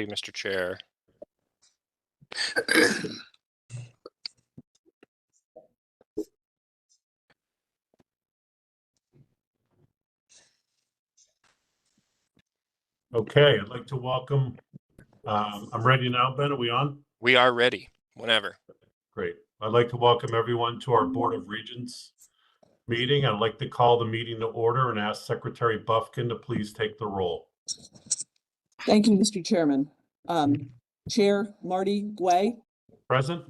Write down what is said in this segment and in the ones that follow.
Mr. Chair. Okay, I'd like to welcome, I'm ready now, Ben, are we on? We are ready whenever. Great. I'd like to welcome everyone to our Board of Regents meeting. I'd like to call the meeting to order and ask Secretary Buffkin to please take the roll. Thank you, Mr. Chairman. Chair Marty Guay, Present?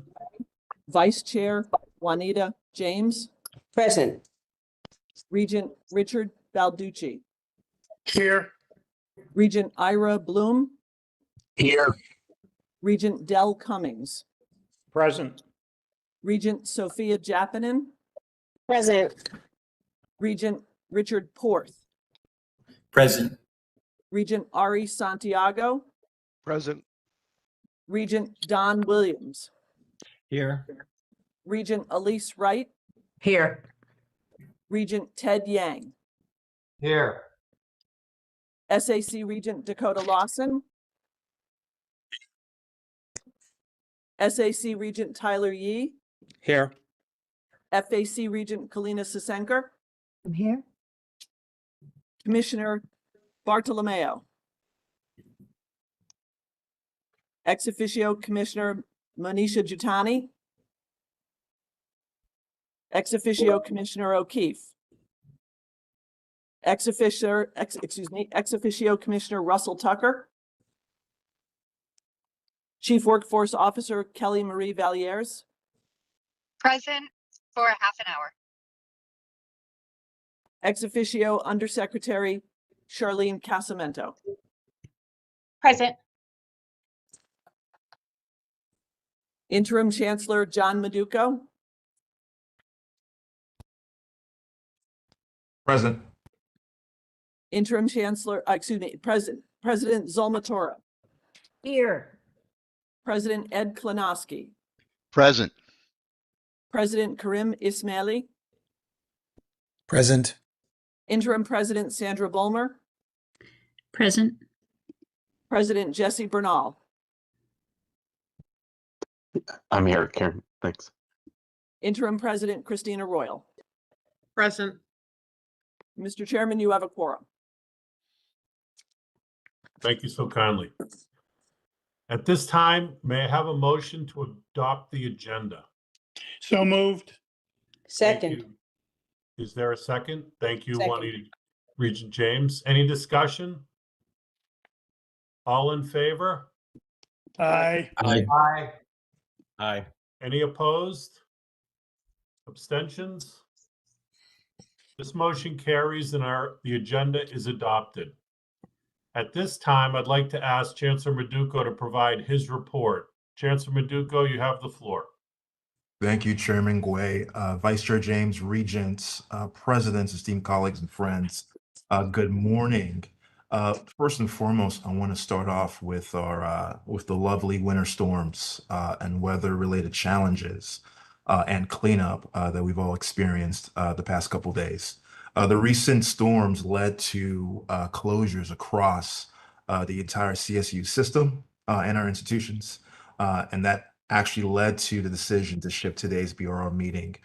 Vice Chair Juanita James, Present. Regent Richard Balducci, Here. Regent Ira Bloom, Here. Regent Dell Cummings, Present. Regent Sophia Jappanen, Present. Regent Richard Porth, Present. Regent Ari Santiago, Present. Regent Don Williams, Here. Regent Elise Wright, Here. Regent Ted Yang, Here. SAC Regent Dakota Lawson, SAC Regent Tyler Yee, Here. FAC Regent Kalina Sisenker, I'm here. Commissioner Bartolomeo, ex officio Commissioner Monisha Jutani, ex officio Commissioner O'Keefe, ex officio Commissioner Russell Tucker, Chief Workforce Officer Kelly Marie Valiers, Present for a half an hour. ex officio Undersecretary Charlene Casamento, Present. Interim Chancellor John Maduco, Present. Interim Chancellor, President Zolmatora, Here. President Ed Klanoski, Present. President Karim Ismaili, Present. Interim President Sandra Bulmer, Present. President Jesse Bernal, I'm here, Karen. Thanks. Interim President Christina Royal. Present. Mr. Chairman, you have a quorum. Thank you so kindly. At this time, may I have a motion to adopt the agenda? So moved. Thank Second. you. Is there a second? Thank you, Second. Juanita. Regent James. Any discussion? All in favor? Aye. Aye. Aye. Aye. Any opposed? Abstentions? This motion carries and the agenda is adopted. At this time, I'd like to ask Chancellor Maduco to provide his report. Chancellor Maduco, you have the floor. Thank you, Chairman Guay, Vice Chair James, Regents, Presidents, esteemed colleagues and friends. Good morning. First and foremost, I want to start off with with the lovely winter storms and weather-related challenges and cleanup that we've all experienced the past couple days. The recent storms led to closures across the entire CSU system and our institutions, and that actually led to the decision to shift today's BOR meeting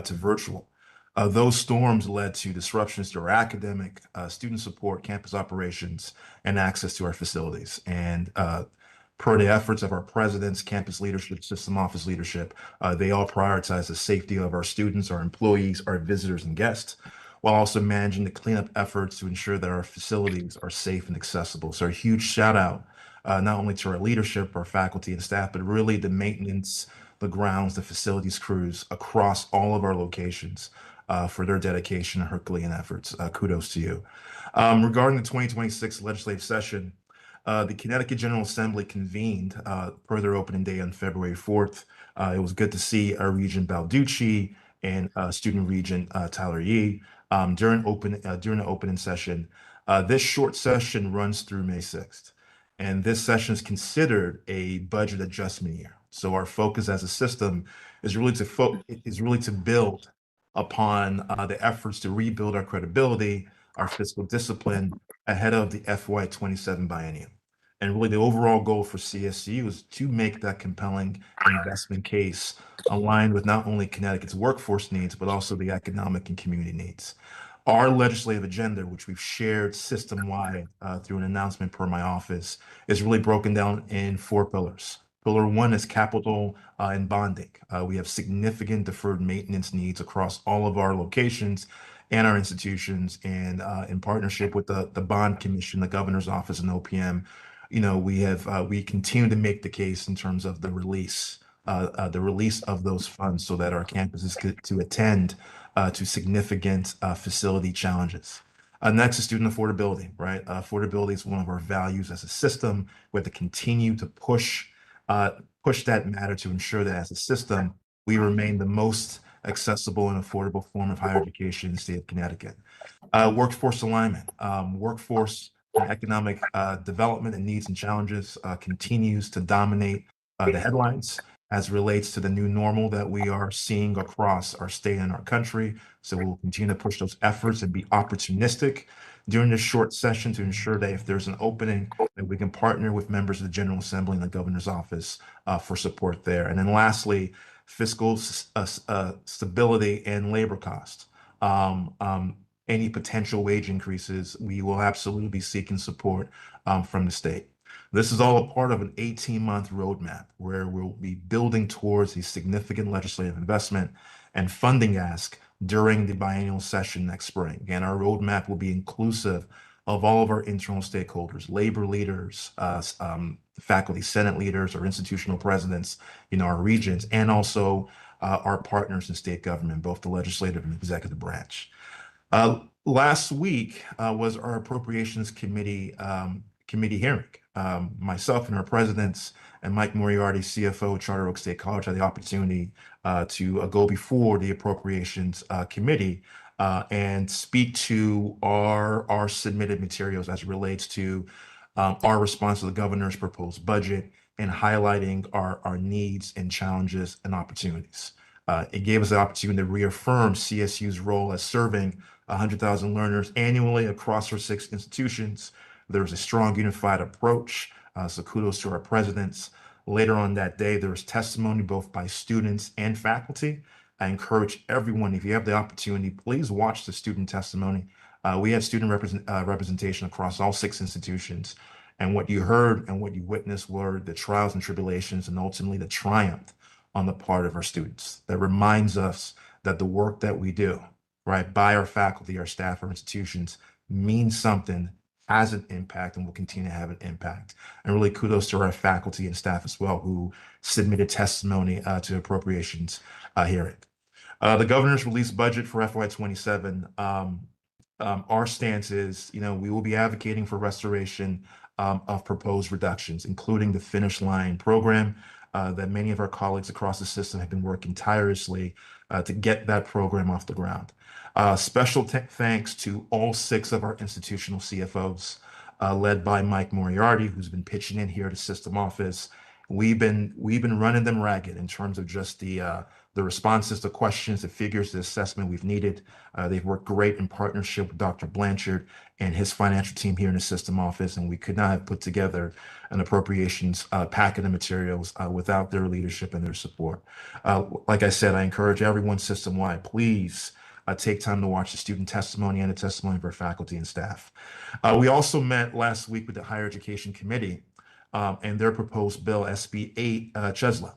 to virtual. Those storms led to disruptions to our academic, student support, campus operations, and access to our facilities. And per the efforts of our presidents, campus leadership, system office leadership, they all prioritize the safety of our students, our employees, our visitors, and guests, while also managing the cleanup efforts to ensure that our facilities are safe and accessible. So a huge shout out not only to our leadership, our faculty and staff, but really the maintenance, the grounds, the facilities crews across all of our locations for their dedication and Herculean efforts. Kudos to you. Regarding the 2026 legislative session, the Connecticut General Assembly convened per their opening day on February 4th. It was good to see our Regent Balducci and Student Regent Tyler Yee during the opening session. This short session runs through May 6th. And this session is considered a budget adjustment year. So our focus as a system is really to build upon the efforts to rebuild our credibility, our fiscal discipline ahead of the FY27 biennium. And really the overall goal for CSU is to make that compelling investment case aligned with not only Connecticut's workforce needs, but also the economic and community needs. Our legislative agenda, which we've shared system-wide through an announcement per my office, is really broken down in 4 pillars. Pillar 1 is capital and bonding. We have significant deferred maintenance needs across all of our locations and our institutions. And in partnership with the Bond Commission, the Governor's Office, and OPM, we continue to make the case in terms of the release of those funds so that our campuses could to attend to significant facility challenges. Next is student affordability, right? Affordability is one of our values as a system. We have to continue to push that matter to ensure that as a system, we remain the most accessible and affordable form of higher education in the state of Connecticut. Workforce alignment, workforce and economic development and needs and challenges continues to dominate the headlines as relates to the new normal that we are seeing across our state and our country. So we'll continue to push those efforts and be opportunistic during this short session to ensure that if there's an opening, that we can partner with members of the General Assembly and the Governor's Office for support there. And then lastly, fiscal stability and labor cost. Any potential wage increases, we will absolutely be seeking support from the state. This is all a part of an 18-month roadmap where we'll be building towards a significant legislative investment and funding ask during the biennial session next spring. Again, our roadmap will be inclusive of all of our internal stakeholders, labor leaders, faculty senate leaders, our institutional presidents in our regions, and also our partners in state government, both the legislative and executive branch. Last week was our Appropriations Committee hearing. Myself and our presidents and Mike Moriarty, CFO, Charter Oak State College, had the opportunity to go before the Appropriations Committee and speak to our submitted materials as it relates to our response to the governor's proposed budget and highlighting our needs and challenges and opportunities. It gave us the opportunity to reaffirm CSU's role as serving 100,000 learners annually across our 6 institutions. There was a strong unified approach, so kudos to our presidents. Later on that day, there was testimony both by students and faculty. I encourage everyone, if you have the opportunity, please watch the student testimony. We had student representation across all 6 institutions. And what you heard and what you witnessed were the trials and tribulations and ultimately the triumph on the part of our students. That reminds us that the work that we do, right, by our faculty, our staff, our institutions, means something, has an impact, and will continue to have an impact. And really kudos to our faculty and staff as well who submitted testimony to appropriations hearing. The governor's released budget for FY27. Our stance is, we will be advocating for restoration of proposed reductions, including the Finish Line program that many of our colleagues across the system have been working tirelessly to get that program off the ground. Special thanks to all 6 of our institutional CFOs, led by Mike Moriarty, who's been pitching in here to system office. We've been running them ragged in terms of just the responses, the questions, the figures, the assessment we've needed. They've worked great in partnership with Dr. Blanchard and his financial team here in the system office, and we could not have put together an appropriations packet of materials without their leadership and their support. Like I said, I encourage everyone system-wide, please take time to watch the student testimony and the testimony of our faculty and staff. We also met last week with the Higher Education Committee and their proposed bill, SB 8 CHESLA.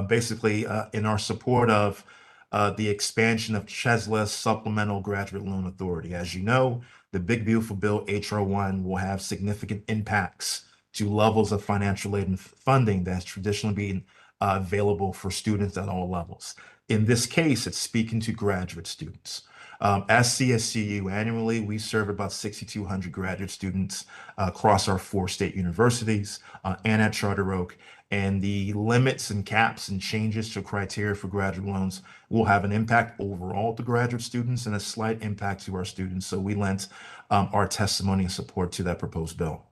Basically, in our support of the expansion of CHESLA's Supplemental Graduate Loan Authority. As you know, the big beautiful bill, HR 1, will have significant impacts to levels of financial aid and funding that's traditionally been available for students at all levels. In this case, it's speaking to graduate students. As CSCU annually, we serve about 6,200 graduate students across our 4 state universities and at Charter Oak. And the limits and caps and changes to criteria for graduate loans will have an impact overall to graduate students and a slight impact to our students. So we lent our testimony and support to that proposed bill.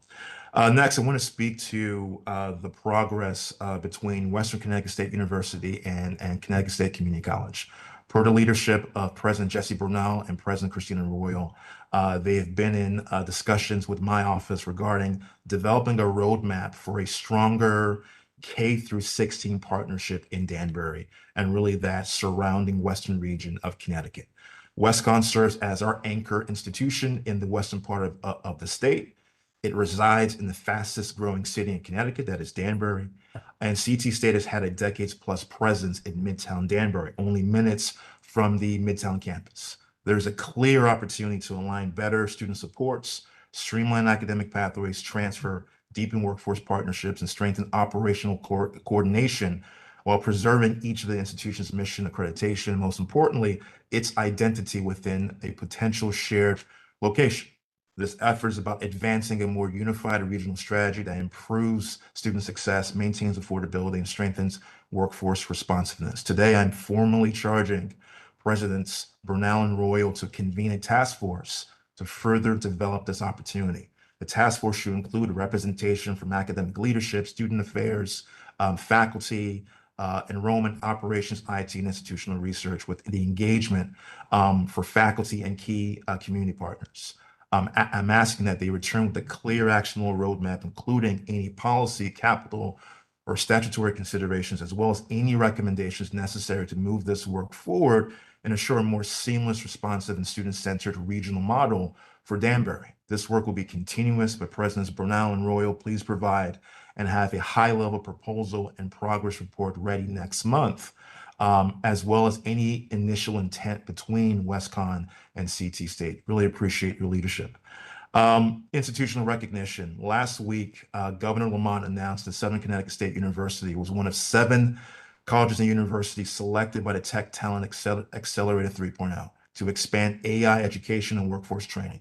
Next, I want to speak to the progress between Western Connecticut State University and Connecticut State Community College. Per the leadership of President Jesse Brunel and President Christina Royal, they have been in discussions with my office regarding developing a roadmap for a stronger K through 16 partnership in Danbury and really that surrounding western region of Connecticut. WestCon serves as our anchor institution in the western part of the state. It resides in the fastest growing city in Connecticut, that is Danbury. And CT State has had a decades plus presence in Midtown Danbury, only minutes from the Midtown campus. There's a clear opportunity to align better student supports, streamline academic pathways, transfer, deepen workforce partnerships, and strengthen operational coordination while preserving each of the institution's mission, accreditation, and most importantly, its identity within a potential shared location. This effort is about advancing a more unified regional strategy that improves student success, maintains affordability, and strengthens workforce responsiveness. Today, I'm formally charging Presidents Brunel and Royal to convene a task force to further develop this opportunity. The task force should include representation from academic leadership, student affairs, faculty, enrollment, operations, IT, and institutional research with the engagement for faculty and key community partners. I'm asking that they return with a clear actionable roadmap, including any policy, capital, or statutory considerations, as well as any recommendations necessary to move this work forward and ensure a more seamless, responsive, and student-centered regional model for Danbury. This work will be continuous, but Presidents Brunel and Royal, please provide and have a high-level proposal and progress report ready next month, as well as any initial intent between WestCon and CT State. Really appreciate your leadership. Institutional recognition. Last week, Governor Lamont announced that Southern Connecticut State University was one of 7 colleges and universities selected by the Tech Talent Accelerator 3.0 to expand AI education and workforce training.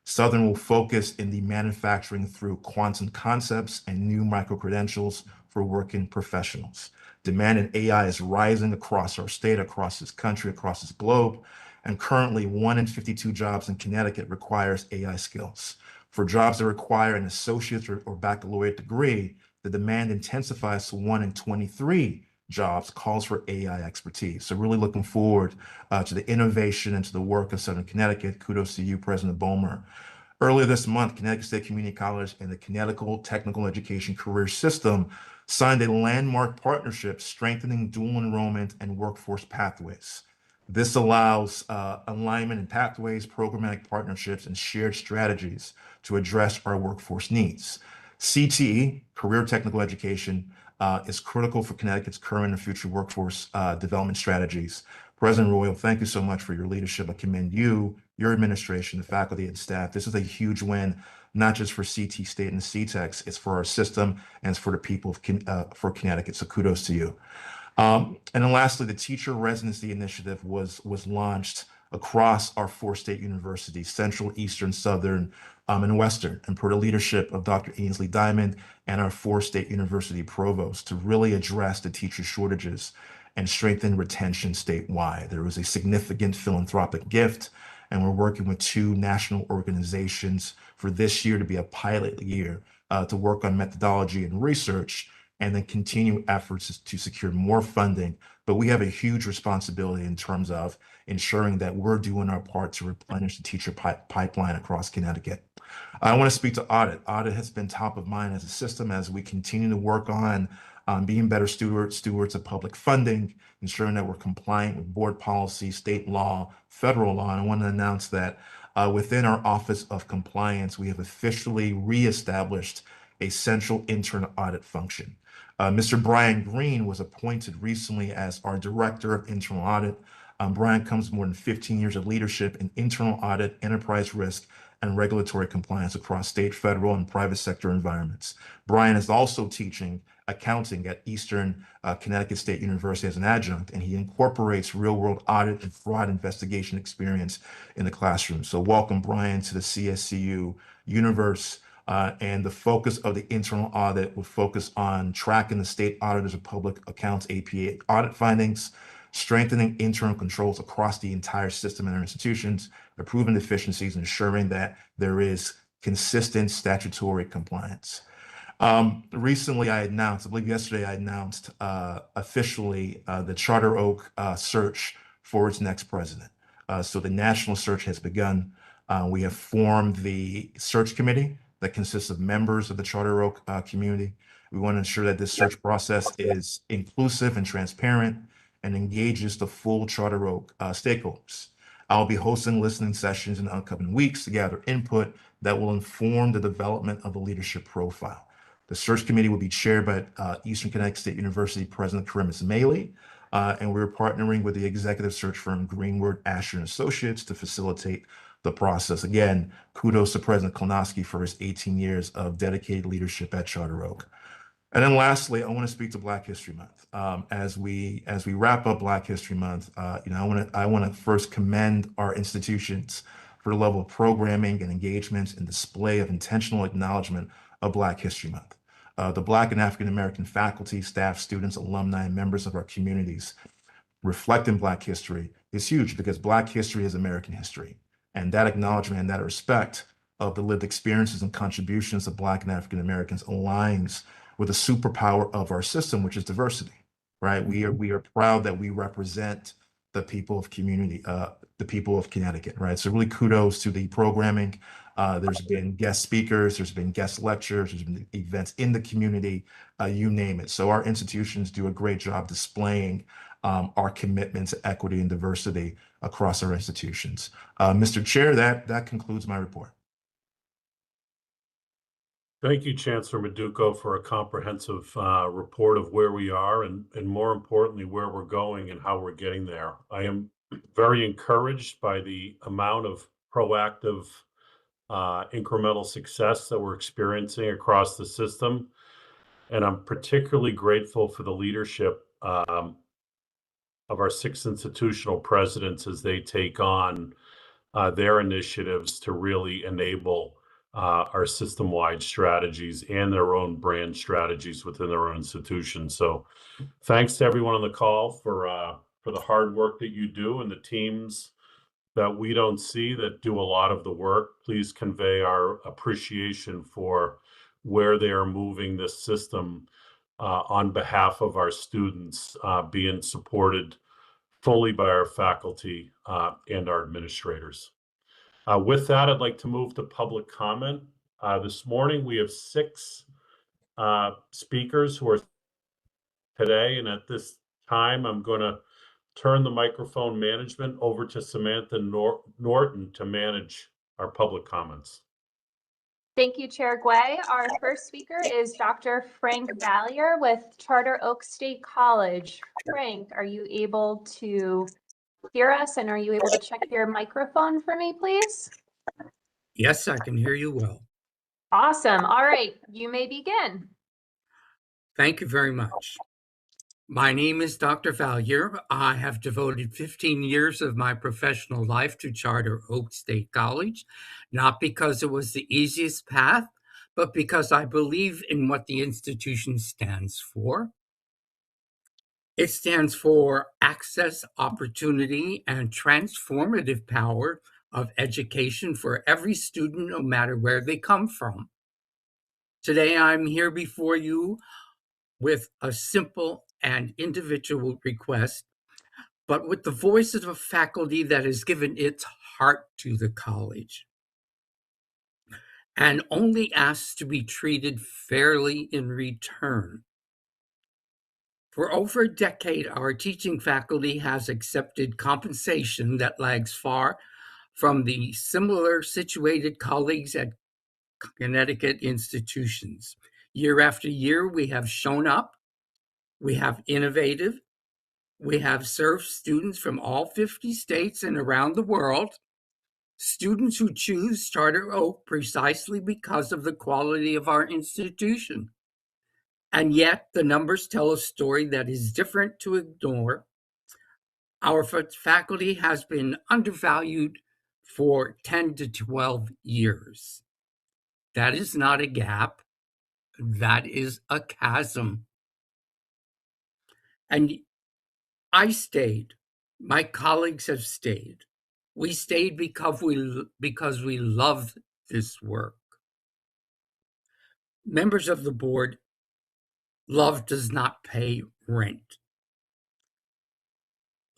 Southern will focus in the manufacturing through quantum concepts and new micro-credentials for working professionals. Demand in AI is rising across our state, across this country, across this globe, and currently 1 in 52 jobs in Connecticut requires AI skills. For jobs that require an associate's or baccalaureate degree, the demand intensifies to 1 in 23 jobs calls for AI expertise. So really looking forward to the innovation and to the work of Southern Connecticut. Kudos to you, President Bomer. Earlier this month, Connecticut State Community College and the Connecticut Technical Education Career System signed a landmark partnership strengthening dual enrollment and workforce pathways. This allows alignment in pathways, programmatic partnerships, and shared strategies to address our workforce needs. CTE, Career Technical Education, is critical for Connecticut's current and future workforce development strategies. President Royal, thank you so much for your leadership. I commend you, your administration, the faculty and staff. This is a huge win, not just for CT State and the CTEX, it's for our system and it's for the people of for Connecticut. So kudos to you. And then lastly, the Teacher Residency Initiative was launched across our 4 state universities, Central, Eastern, Southern, and Western, and per the leadership of Dr. Ainsley Diamond and our 4 state university provosts to really address the teacher shortages and strengthen retention statewide. There was a significant philanthropic gift, and we're working with 2 national organizations for this year to be a pilot year to work on methodology and research and then continue efforts to secure more funding. But we have a huge responsibility in terms of ensuring that we're doing our part to replenish the teacher pipeline across Connecticut. I want to speak to audit. Audit has been top of mind as a system as we continue to work on being better stewards of public funding, ensuring that we're compliant with board policy, state law, federal law. And I want to announce that within our Office of Compliance, we have officially reestablished a central internal audit function. Mr. Brian Green was appointed recently as our Director of Internal Audit. Brian comes with more than 15 years of leadership in internal audit, enterprise risk, and regulatory compliance across state, federal, and private sector environments. Brian is also teaching accounting at Eastern Connecticut State University as an adjunct, and he incorporates real-world audit and fraud investigation experience in the classroom. So welcome, Brian, to the CSCU universe. And the focus of the internal audit will focus on tracking the state auditors of public accounts APA audit findings, strengthening internal controls across the entire system and our institutions, improving efficiencies, ensuring that there is consistent statutory compliance. Recently, I believe yesterday, I announced officially the Charter Oak search for its next president. So the national search has begun. We have formed the search committee that consists of members of the Charter Oak community. We want to ensure that this search process is inclusive and transparent and engages the full Charter Oak stakeholders. I'll be hosting listening sessions in the upcoming weeks to gather input that will inform the development of a leadership profile. The search committee will be chaired by Eastern Connecticut State University President Karimis Maley, and we're partnering with the executive search firm Greenwood, Asher & Associates to facilitate the process. Again, kudos to President Klonowski for his 18 years of dedicated leadership at Charter Oak. And then lastly, I want to speak to Black History Month. As we wrap up Black History Month, I want to first commend our institutions for the level of programming and engagements and display of intentional acknowledgement of Black History Month. The Black and African American faculty, staff, students, alumni, and members of our communities reflecting Black history is huge because Black history is American history. And that acknowledgement and that respect of the lived experiences and contributions of Black and African Americans aligns with the superpower of our system, which is diversity, right? We are proud that we represent the people of community, the people of Connecticut, right? So really kudos to the programming. There's been guest speakers, there's been guest lectures, there's been events in the community, you name it. So our institutions do a great job displaying our commitment to equity and diversity across our institutions. Mr. Chair, that concludes my report. Thank you, Chancellor Maduco, for a comprehensive report of where we are and more importantly, where we're going and how we're getting there. I am very encouraged by the amount of proactive incremental success that we're experiencing across the system. And I'm particularly grateful for the leadership of our 6 institutional presidents as they take on their initiatives to really enable our system-wide strategies and their own brand strategies within their own institutions. So thanks to everyone on the call for the hard work that you do and the teams that we don't see that do a lot of the work. Please convey our appreciation for where they are moving this system on behalf of our students, being supported fully by our faculty and our administrators. With that, I'd like to move to public comment. This morning, we have 6 speakers who are today, and at this time, I'm going to turn the microphone management over to Samantha Norton to manage our public comments. Thank you, Chair Guay. Our first speaker is Dr. Frank Valier with Charter Oak State College. Frank, are you able to hear us and are you able to check your microphone for me, please? Yes, I can hear you well. Awesome. All right, you may begin. Thank you very much. My name is Dr. Valier. I have devoted 15 years of my professional life to Charter Oak State College, not because it was the easiest path, but because I believe in what the institution stands for. It stands for access, opportunity, and transformative power of education for every student, no matter where they come from. Today, I'm here before you with a simple and individual request, but with the voice of a faculty that has given its heart to the college and only asks to be treated fairly in return. For over a decade, our teaching faculty has accepted compensation that lags far from the similar situated colleagues at Connecticut institutions. Year after year, we have shown up, we have innovated, we have served students from all 50 states and around the world, students who choose Charter Oak precisely because of the quality of our institution. And yet the numbers tell a story that is different to ignore. Our faculty has been undervalued for 10 to 12 years. That is not a gap. That is a chasm. And I stayed. My colleagues have stayed. We stayed because we love this work. Members of the board, love does not pay rent.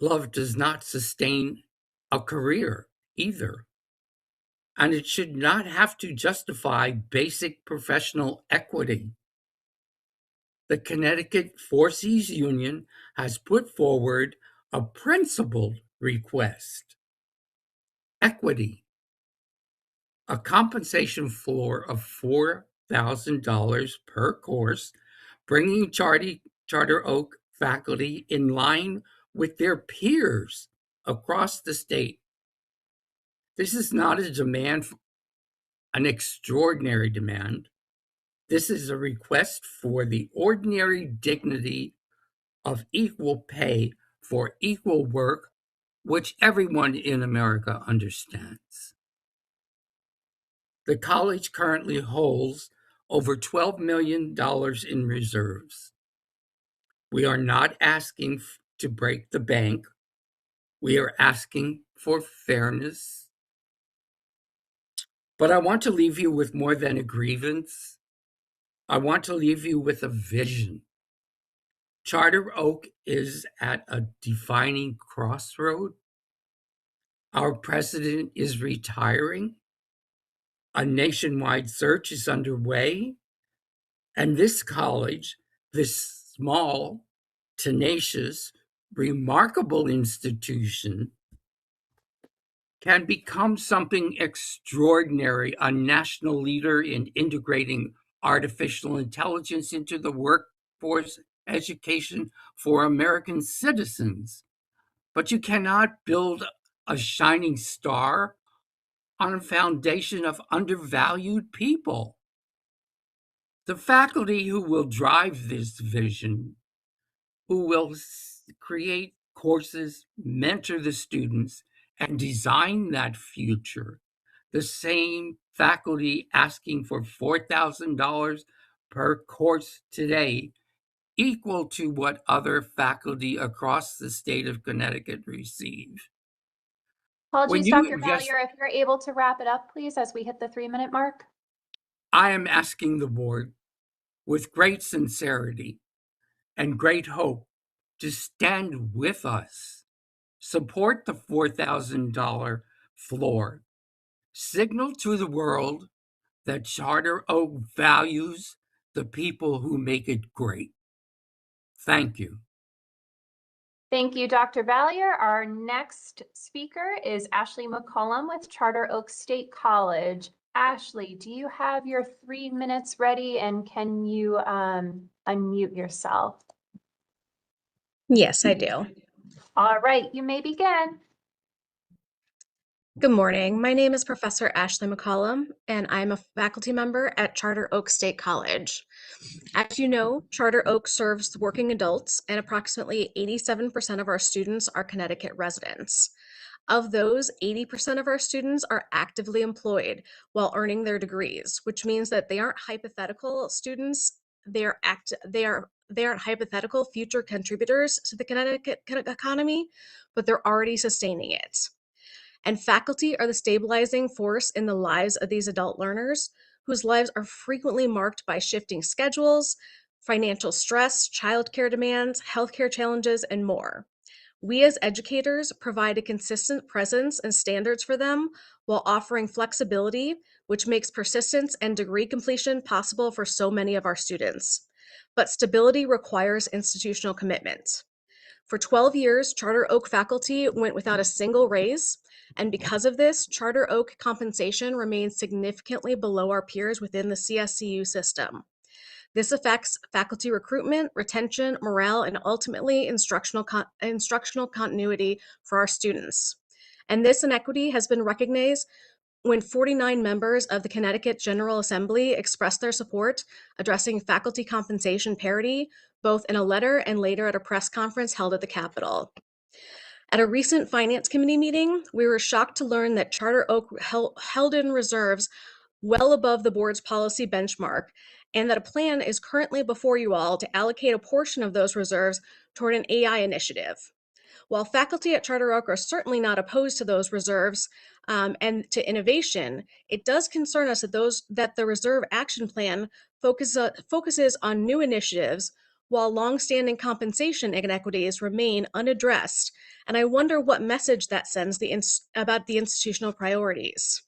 Love does not sustain a career either. And it should not have to justify basic professional equity. The Connecticut Four Cs Union has put forward a principled request. Equity. A compensation floor of $4,000 per course, bringing Charter Oak faculty in line with their peers across the state. This is not a demand, an extraordinary demand. This is a request for the ordinary dignity of equal pay for equal work, which everyone in America understands. The college currently holds over $12 million in reserves. We are not asking to break the bank. We are asking for fairness. But I want to leave you with more than a grievance. I want to leave you with a vision. Charter Oak is at a defining crossroad. Our president is retiring. A nationwide search is underway. And this college, this small, tenacious, remarkable institution, can become something extraordinary, a national leader in integrating artificial intelligence into the workforce education for American citizens. But you cannot build a shining star on a foundation of undervalued people. The faculty who will drive this vision, who will create courses, mentor the students, and design that future, the same faculty asking for $4,000 per course today, equal to what other faculty across the state of Connecticut receive. Apologies, Dr. Vallier, if you're able to wrap it up, please, as we hit the 3-minute mark. I am asking the board with great sincerity and great hope to stand with us, support the $4,000 floor, signal to the world that Charter Oak values the people who make it great. Thank you. Thank you, Dr. Vallier. Our next speaker is Ashley McCollum with Charter Oak State College. Ashley, do you have your 3 minutes ready, and can you unmute yourself? Yes, I do. All right, you may begin. Good morning. My name is Professor Ashley McCollum, and I'm a faculty member at Charter Oak State College. As you know, Charter Oak serves working adults, and approximately 87% of our students are Connecticut residents. Of those, 80% of our students are actively employed while earning their degrees, which means that they aren't hypothetical students. They aren't hypothetical future contributors to the Connecticut economy, but they're already sustaining it. And faculty are the stabilizing force in the lives of these adult learners, whose lives are frequently marked by shifting schedules, financial stress, childcare demands, healthcare challenges, and more. We as educators provide a consistent presence and standards for them while offering flexibility, which makes persistence and degree completion possible for so many of our students. But stability requires institutional commitment. For 12 years, Charter Oak faculty went without a single raise, and because of this, Charter Oak compensation remains significantly below our peers within the CSCU system. This affects faculty recruitment, retention, morale, and ultimately instructional continuity for our students. And this inequity has been recognized when 49 members of the Connecticut General Assembly expressed their support addressing faculty compensation parity, both in a letter and later at a press conference held at the Capitol. At a recent Finance Committee meeting, we were shocked to learn that Charter Oak held in reserves well above the board's policy benchmark, and that a plan is currently before you all to allocate a portion of those reserves toward an AI initiative. While faculty at Charter Oak are certainly not opposed to those reserves and to innovation, it does concern us that the Reserve Action Plan focuses on new initiatives while longstanding compensation inequities remain unaddressed, and I wonder what message that sends about the institutional priorities.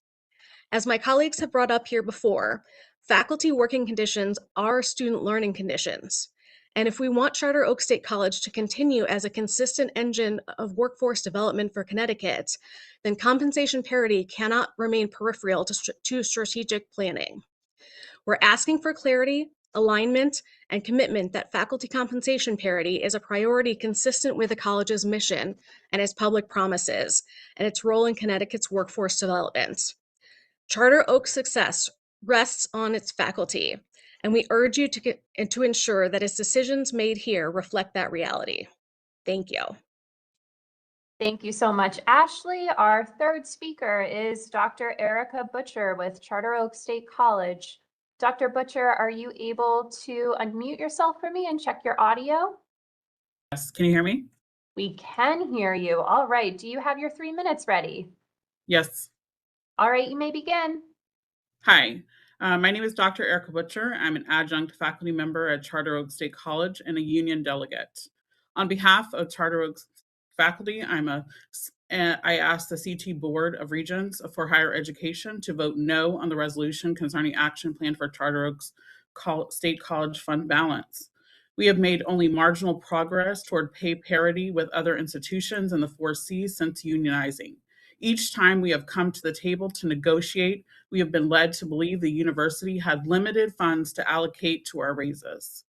As my colleagues have brought up here before, faculty working conditions are student learning conditions. And if we want Charter Oak State College to continue as a consistent engine of workforce development for Connecticut, then compensation parity cannot remain peripheral to strategic planning. We're asking for clarity, alignment, and commitment that faculty compensation parity is a priority consistent with the college's mission and its public promises, and its role in Connecticut's workforce development. Charter Oak's success rests on its faculty, and we urge you to ensure that its decisions made here reflect that reality. Thank you. Thank you so much, Ashley. Our third speaker is Dr. Erica Butcher with Charter Oak State College. Dr. Butcher, are you able to unmute yourself for me and check your audio? Yes, can you hear me? We can hear you. All right. Do you have your 3 minutes ready? Yes. All right, you may begin. Hi, my name is Dr. Erica Butcher. I'm an adjunct faculty member at Charter Oak State College and a union delegate. On behalf of Charter Oak faculty, I ask the CT Board of Regents for Higher Education to vote no on the resolution concerning action plan for Charter Oaks State College fund balance. We have made only marginal progress toward pay parity with other institutions in the 4Cs since unionizing. Each time we have come to the table to negotiate, we have been led to believe the university had limited funds to allocate to our raises.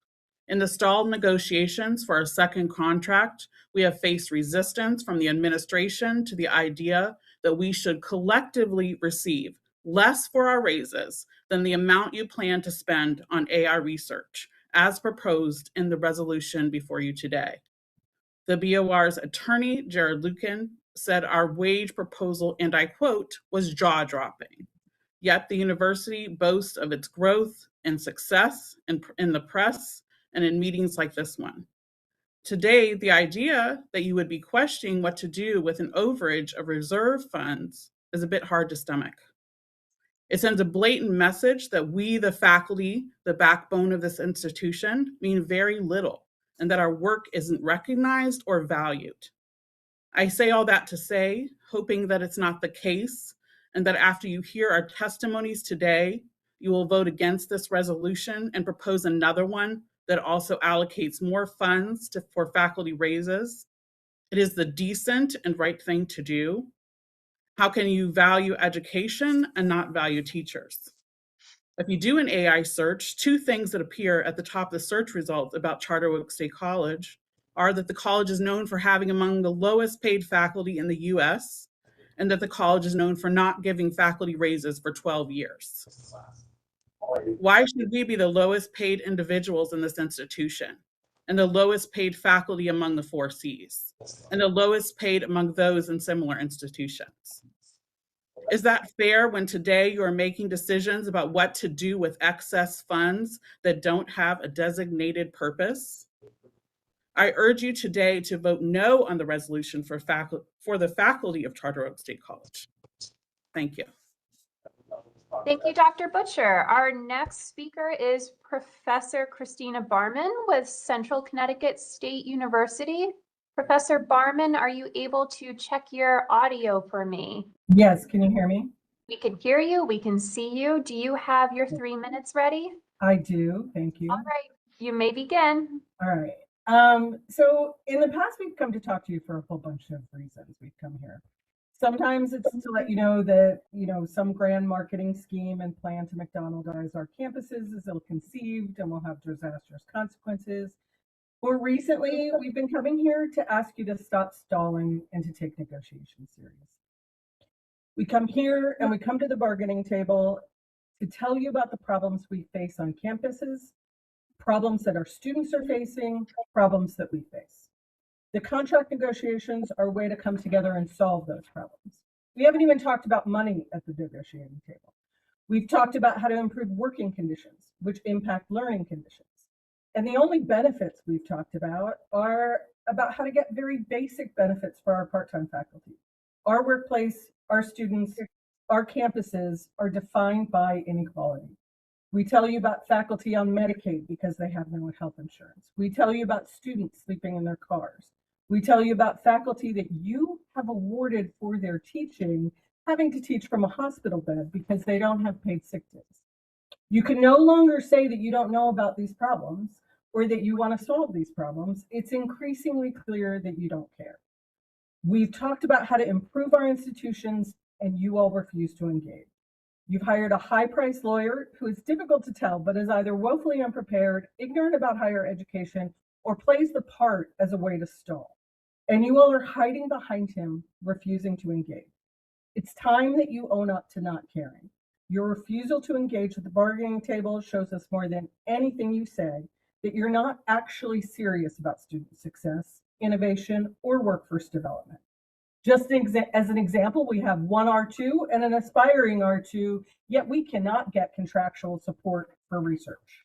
In the stalled negotiations for our second contract, we have faced resistance from the administration to the idea that we should collectively receive less for our raises than the amount you plan to spend on AI research, as proposed in the resolution before you today. The BOR's attorney, Jared Lucan, said our wage proposal, and I quote, was jaw-dropping. Yet the university boasts of its growth and success in the press and in meetings like this one. Today, the idea that you would be questioning what to do with an overage of reserve funds is a bit hard to stomach. It sends a blatant message that we, the faculty, the backbone of this institution, mean very little, and that our work isn't recognized or valued. I say all that to say, hoping that it's not the case, and that after you hear our testimonies today, you will vote against this resolution and propose another one that also allocates more funds for faculty raises. It is the decent and right thing to do. How can you value education and not value teachers? If you do an AI search, two things that appear at the top of the search results about Charter Oak State College are that the college is known for having among the lowest paid faculty in the US, and that the college is known for not giving faculty raises for 12 years. Why should we be the lowest paid individuals in this institution, and the lowest paid faculty among the 4Cs, and the lowest paid among those in similar institutions? Is that fair when today you are making decisions about what to do with excess funds that don't have a designated purpose? I urge you today to vote no on the resolution for the faculty of Charter Oak State College. Thank you. Thank you, Dr. Butcher. Our next speaker is Professor Christina Barman with Central Connecticut State University. Professor Barman, are you able to check your audio for me? Yes, can you hear me? We can hear you, we can see you. Do you have your 3 minutes ready? I do, thank you. All right, you may begin. All right. So in the past, we've come to talk to you for a whole bunch of reasons. We've come here. Sometimes it's to let you know that, some grand marketing scheme and plan to McDonaldize our campuses is ill-conceived and will have disastrous consequences. More recently, we've been coming here to ask you to stop stalling and to take negotiations seriously. We come here and we come to the bargaining table to tell you about the problems we face on campuses, problems that our students are facing, problems that we face. The contract negotiations are a way to come together and solve those problems. We haven't even talked about money at the negotiating table. We've talked about how to improve working conditions, which impact learning conditions. And the only benefits we've talked about are about how to get very basic benefits for our part-time faculty. Our workplace, our students, our campuses are defined by inequality. We tell you about faculty on Medicaid because they have no health insurance. We tell you about students sleeping in their cars. We tell you about faculty that you have awarded for their teaching having to teach from a hospital bed because they don't have paid sick days. You can no longer say that you don't know about these problems or that you want to solve these problems. It's increasingly clear that you don't care. We've talked about how to improve our institutions, and you all refuse to engage. You've hired a high-priced lawyer who is difficult to tell, but is either woefully unprepared, ignorant about higher education, or plays the part as a way to stall. And you all are hiding behind him, refusing to engage. It's time that you own up to not caring. Your refusal to engage at the bargaining table shows us more than anything you say that you're not actually serious about student success, innovation, or workforce development. Just as an example, we have one R2 and an aspiring R2, yet we cannot get contractual support for research.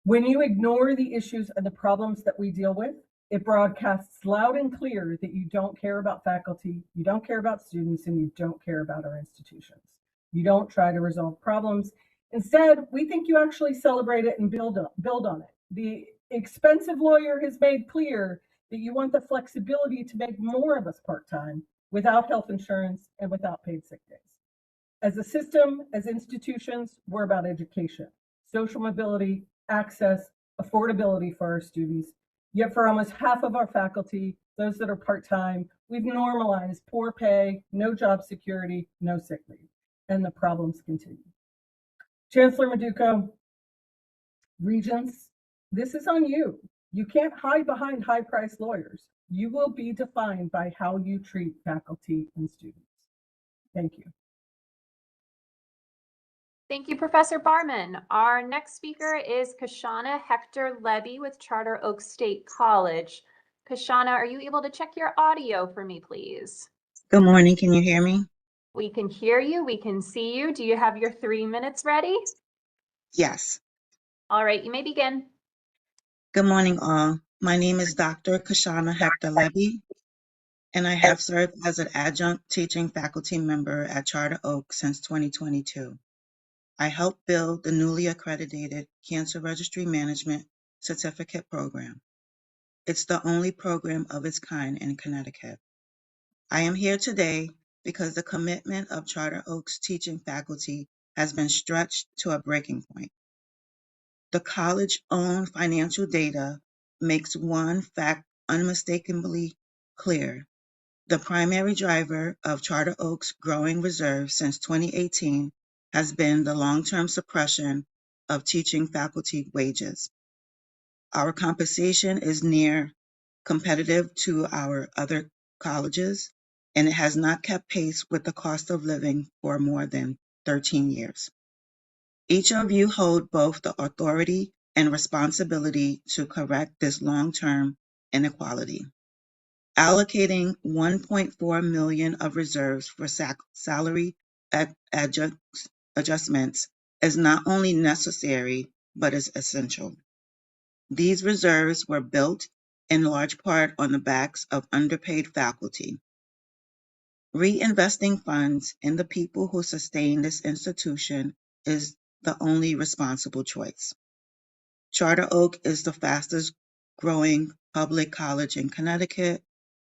When you ignore the issues and the problems that we deal with, it broadcasts loud and clear that you don't care about faculty, you don't care about students, and you don't care about our institutions. You don't try to resolve problems. Instead, we think you actually celebrate it and build on it. The expensive lawyer has made clear that you want the flexibility to make more of us part-time without health insurance and without paid sick days. As a system, as institutions, we're about education, social mobility, access, affordability for our students. Yet for almost half of our faculty, those that are part-time, we've normalized poor pay, no job security, no sick leave, and the problems continue. Chancellor Maduco, Regents, this is on you. You can't hide behind high-priced lawyers. You will be defined by how you treat faculty and students. Thank you. Thank you, Professor Barman. Our next speaker is Kashana Hector Levy with Charter Oak State College. Kashana, are you able to check your audio for me, please? Good morning. Can you hear me? We can hear you. We can see you. Do you have your 3 minutes ready? Yes. All right, you may begin. Good morning, all. My name is Dr. Kashana Hector Levy, and I have served as an adjunct teaching faculty member at Charter Oak since 2022. I helped build the newly accredited Cancer Registry Management Certificate Program. It's the only program of its kind in Connecticut. I am here today because the commitment of Charter Oak's teaching faculty has been stretched to a breaking point. The college-owned financial data makes one fact unmistakably clear. The primary driver of Charter Oak's growing reserve since 2018 has been the long-term suppression of teaching faculty wages. Our compensation is near competitive to our other colleges, and it has not kept pace with the cost of living for more than 13 years. Each of you hold both the authority and responsibility to correct this long-term inequality. Allocating $1.4 million of reserves for salary adjustments is not only necessary, but is essential. These reserves were built in large part on the backs of underpaid faculty. Reinvesting funds in the people who sustain this institution is the only responsible choice. Charter Oak is the fastest growing public college in Connecticut,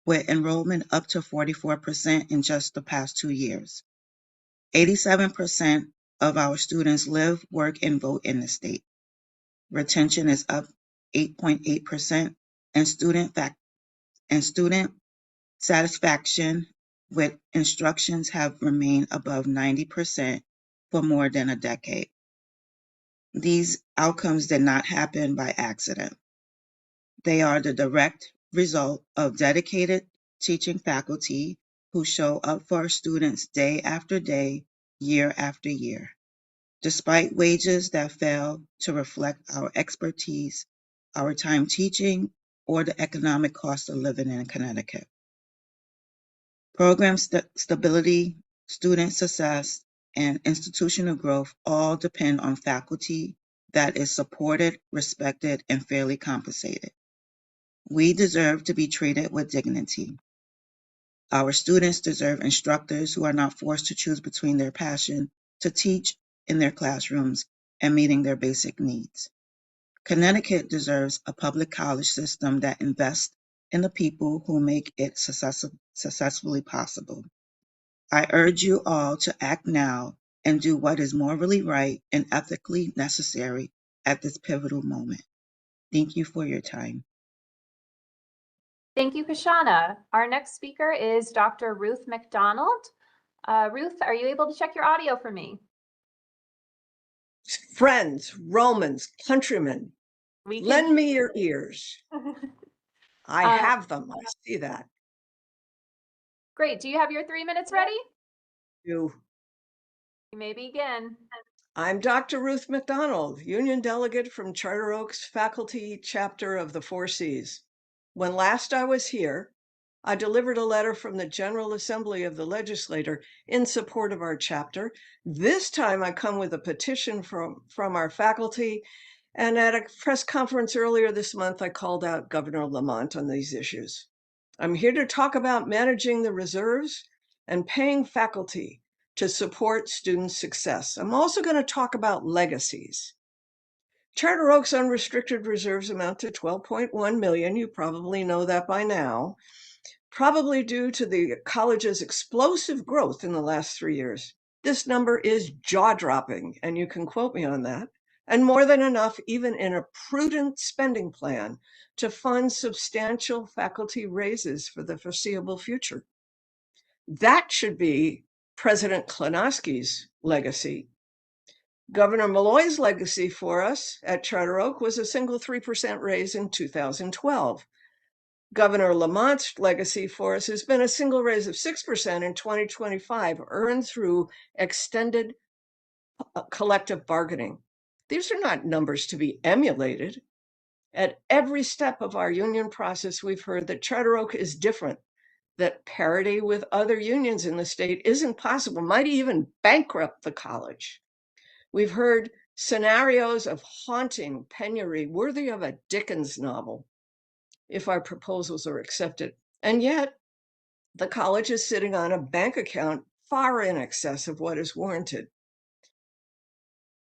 with enrollment up to 44% in just the past 2 years. 87% of our students live, work, and vote in the state. Retention is up 8.8%, and student satisfaction with instructions have remained above 90% for more than a decade. These outcomes did not happen by accident. They are the direct result of dedicated teaching faculty who show up for our students day after day, year after year, despite wages that fail to reflect our expertise, our time teaching, or the economic cost of living in Connecticut. Program stability, student success, and institutional growth all depend on faculty that is supported, respected, and fairly compensated. We deserve to be treated with dignity. Our students deserve instructors who are not forced to choose between their passion to teach in their classrooms and meeting their basic needs. Connecticut deserves a public college system that invests in the people who make it successfully possible. I urge you all to act now and do what is morally right and ethically necessary at this pivotal moment. Thank you for your time. Thank you, Kashana. Our next speaker is Dr. Ruth McDonald. Ruth, are you able to check your audio for me? Friends, Romans, countrymen, lend me your ears. I have them. I see that. Great. Do you have your 3 minutes ready? You may begin. I'm Dr. Ruth McDonald, Union Delegate from Charter Oaks Faculty Chapter of the Four Cs. When last I was here, I delivered a letter from the General Assembly of the Legislature in support of our chapter. This time I come with a petition from our faculty, and at a press conference earlier this month, I called out Governor Lamont on these issues. I'm here to talk about managing the reserves and paying faculty to support student success. I'm also going to talk about legacies. Charter Oaks unrestricted reserves amount to $12.1 million. You probably know that by now, probably due to the college's explosive growth in the last 3 years. This number is jaw-dropping, and you can quote me on that, and more than enough, even in a prudent spending plan, to fund substantial faculty raises for the foreseeable future. That should be President Klonowski's legacy. Governor Malloy's legacy for us at Charter Oak was a single 3% raise in 2012. Governor Lamont's legacy for us has been a single raise of 6% in 2025, earned through extended collective bargaining. These are not numbers to be emulated. At every step of our union process, we've heard that Charter Oak is different, that parity with other unions in the state isn't possible, might even bankrupt the college. We've heard scenarios of haunting penury worthy of a Dickens novel if our proposals are accepted. And yet, the college is sitting on a bank account far in excess of what is warranted.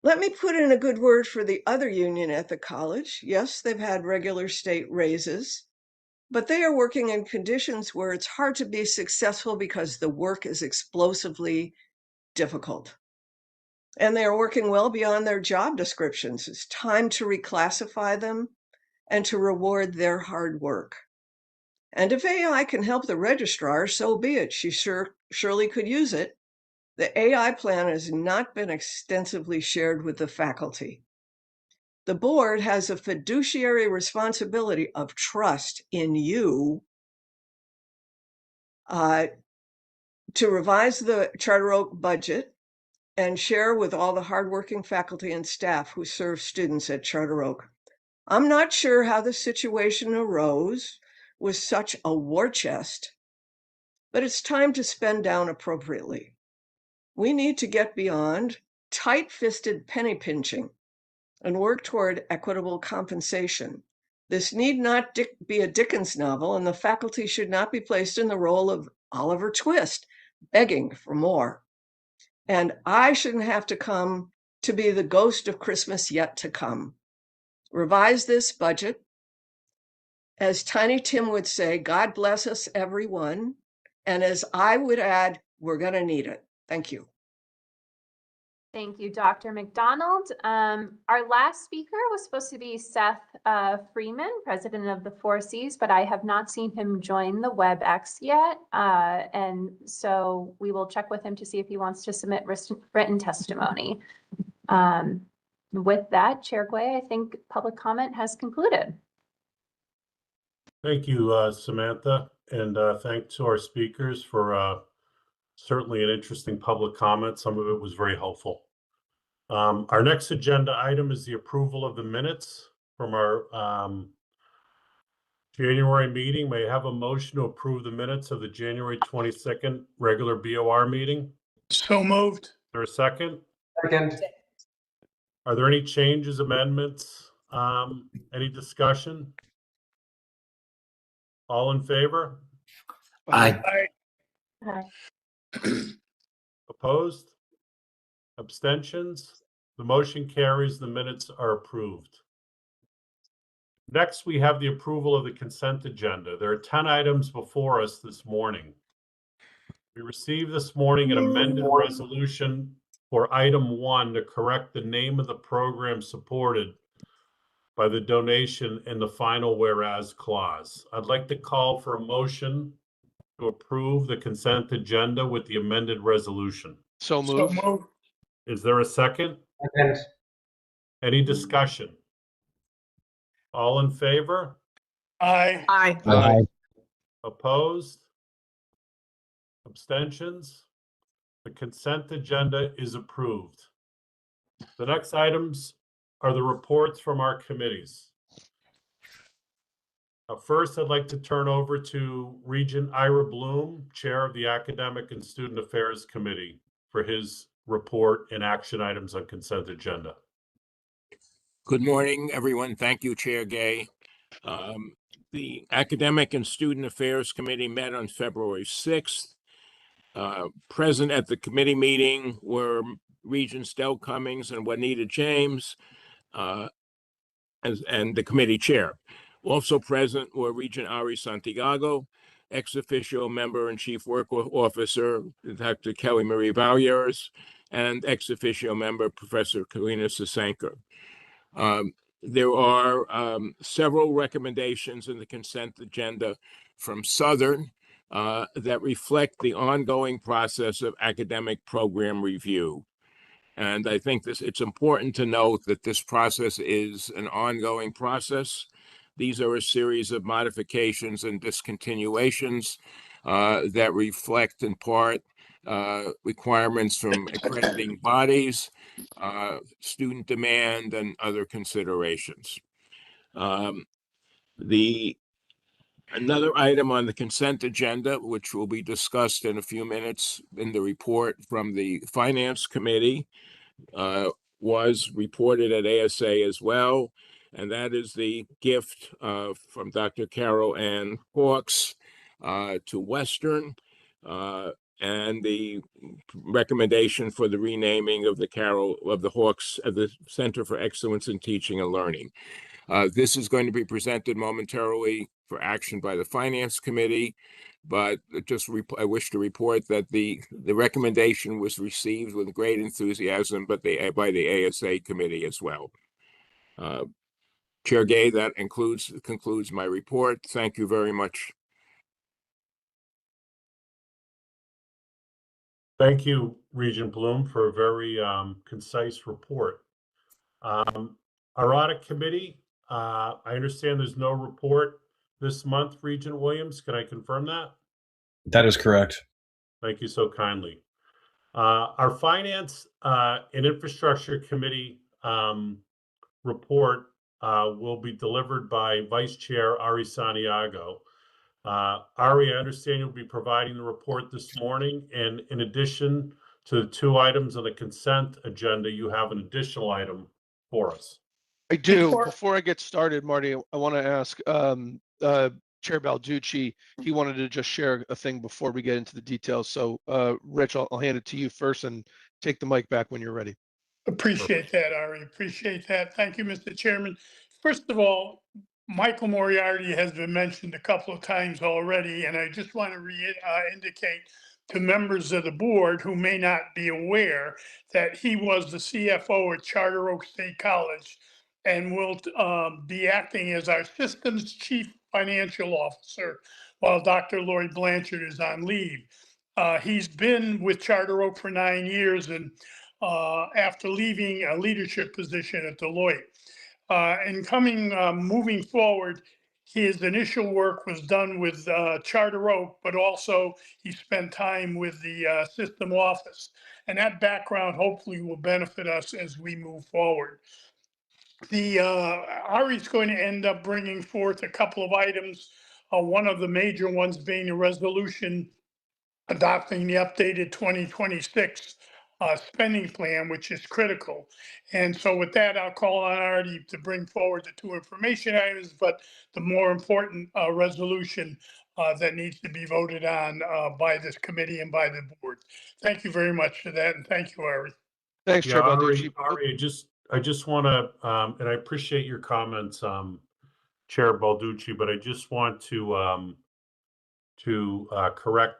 Let me put in a good word for the other union at the college. Yes, they've had regular state raises, but they are working in conditions where it's hard to be successful because the work is explosively difficult. And they are working well beyond their job descriptions. It's time to reclassify them and to reward their hard work. And if AI can help the registrar, so be it. She surely could use it. The AI plan has not been extensively shared with the faculty. The board has a fiduciary responsibility of trust in you to revise the Charter Oak budget and share with all the hardworking faculty and staff who serve students at Charter Oak. I'm not sure how the situation arose with such a war chest, but it's time to spend down appropriately. We need to get beyond tight-fisted penny pinching and work toward equitable compensation. This need not be a Dickens novel, and the faculty should not be placed in the role of Oliver Twist, begging for more. And I shouldn't have to come to be the ghost of Christmas yet to come. Revise this budget. As Tiny Tim would say, God bless us, everyone. And as I would add, we're going to need it. Thank you. Thank you, Dr. McDonald. Our last speaker was supposed to be Seth Freeman, president of the Four Cs, but I have not seen him join the WebEx yet. And so we will check with him to see if he wants to submit written testimony. With that, Chair Guay, I think public comment has concluded. Thank you, Samantha, and thanks to our speakers for certainly an interesting public comment. Some of it was very helpful. Our next agenda item is the approval of the minutes from our January meeting. May I have a motion to approve the minutes of the January 22nd regular BOR meeting? So moved. Is there a second? Second. Are there any changes, amendments, any discussion? All in favor? Aye. Aye. Opposed? Abstentions? The motion carries. The minutes are approved. Next, we have the approval of the consent agenda. There are 10 items before us this morning. We received this morning an amended resolution for item 1 to correct the name of the program supported by the donation in the final whereas clause. I'd like to call for a motion to approve the consent agenda with the amended resolution. So moved. Is there a second? Second. Any discussion? All in favor? Aye. Aye. Aye. Opposed? Abstentions? The consent agenda is approved. The next items are the reports from our committees. First, I'd like to turn over to Regent Ira Bloom, Chair of the Academic and Student Affairs Committee, for his report and action items on consent agenda. Good morning, everyone. Thank you, Chair Gay. The Academic and Student Affairs Committee met on February 6th. Present at the committee meeting were Regents Del Cummings and Juanita James, and the committee chair. Also present were Regent Ari Santiago, ex officio member and chief work officer, Dr. Kelly Marie Valliers, and ex officio member, Professor Karina Sasenka. There are several recommendations in the consent agenda from Southern that reflect the ongoing process of academic program review. And I think it's important to note that this process is an ongoing process. These are a series of modifications and discontinuations that reflect in part requirements from accrediting bodies, student demand, and other considerations. Another item on the consent agenda, which will be discussed in a few minutes in the report from the Finance Committee, was reported at ASA as well, and that is the gift from Dr. Carol Ann Hawks to Western, and the recommendation for the renaming of the Hawks of the Center for Excellence in Teaching and Learning. This is going to be presented momentarily for action by the Finance Committee, but I wish to report that the recommendation was received with great enthusiasm, but by the ASA committee as well. Chair Gay, that concludes my report. Thank you very much. Thank you, Regent Bloom, for a very concise report. Our audit committee, I understand there's no report this month, Regent Williams. Can I confirm that? That is correct. Thank you so kindly. Our Finance and Infrastructure Committee report will be delivered by Vice Chair Ari Santiago. Ari, I understand you'll be providing the report this morning, and in addition to the 2 items on the consent agenda, you have an additional item for us. I do. Before I get started, Marty, I want to ask Chair Balducci, he wanted to just share a thing before we get into the details. So, Rich, I'll hand it to you first and take the mic back when you're ready. Appreciate that, Ari. Appreciate that. Thank you, Mr. Chairman. First of all, Michael Moriarty has been mentioned a couple of times already, and I just want to indicate to members of the board who may not be aware that he was the CFO at Charter Oak State College and will be acting as our systems chief financial officer while Dr. Lloyd Blanchard is on leave. He's been with Charter Oak for 9 years, and after leaving a leadership position at Deloitte. Moving forward, his initial work was done with Charter Oak, but also he spent time with the system office. And that background hopefully will benefit us as we move forward. Ari's going to end up bringing forth a couple of items, one of the major ones being a resolution adopting the updated 2026 spending plan, which is critical. And so with that, I'll call on Artie to bring forward the 2 information items, but the more important resolution that needs to be voted on by this committee and by the board. Thank you very much for that, and thank you, Ari. Thanks, Yeah, Chair Ari, Balducci. I just want to, and I appreciate your comments, Chair Balducci, but I just want to correct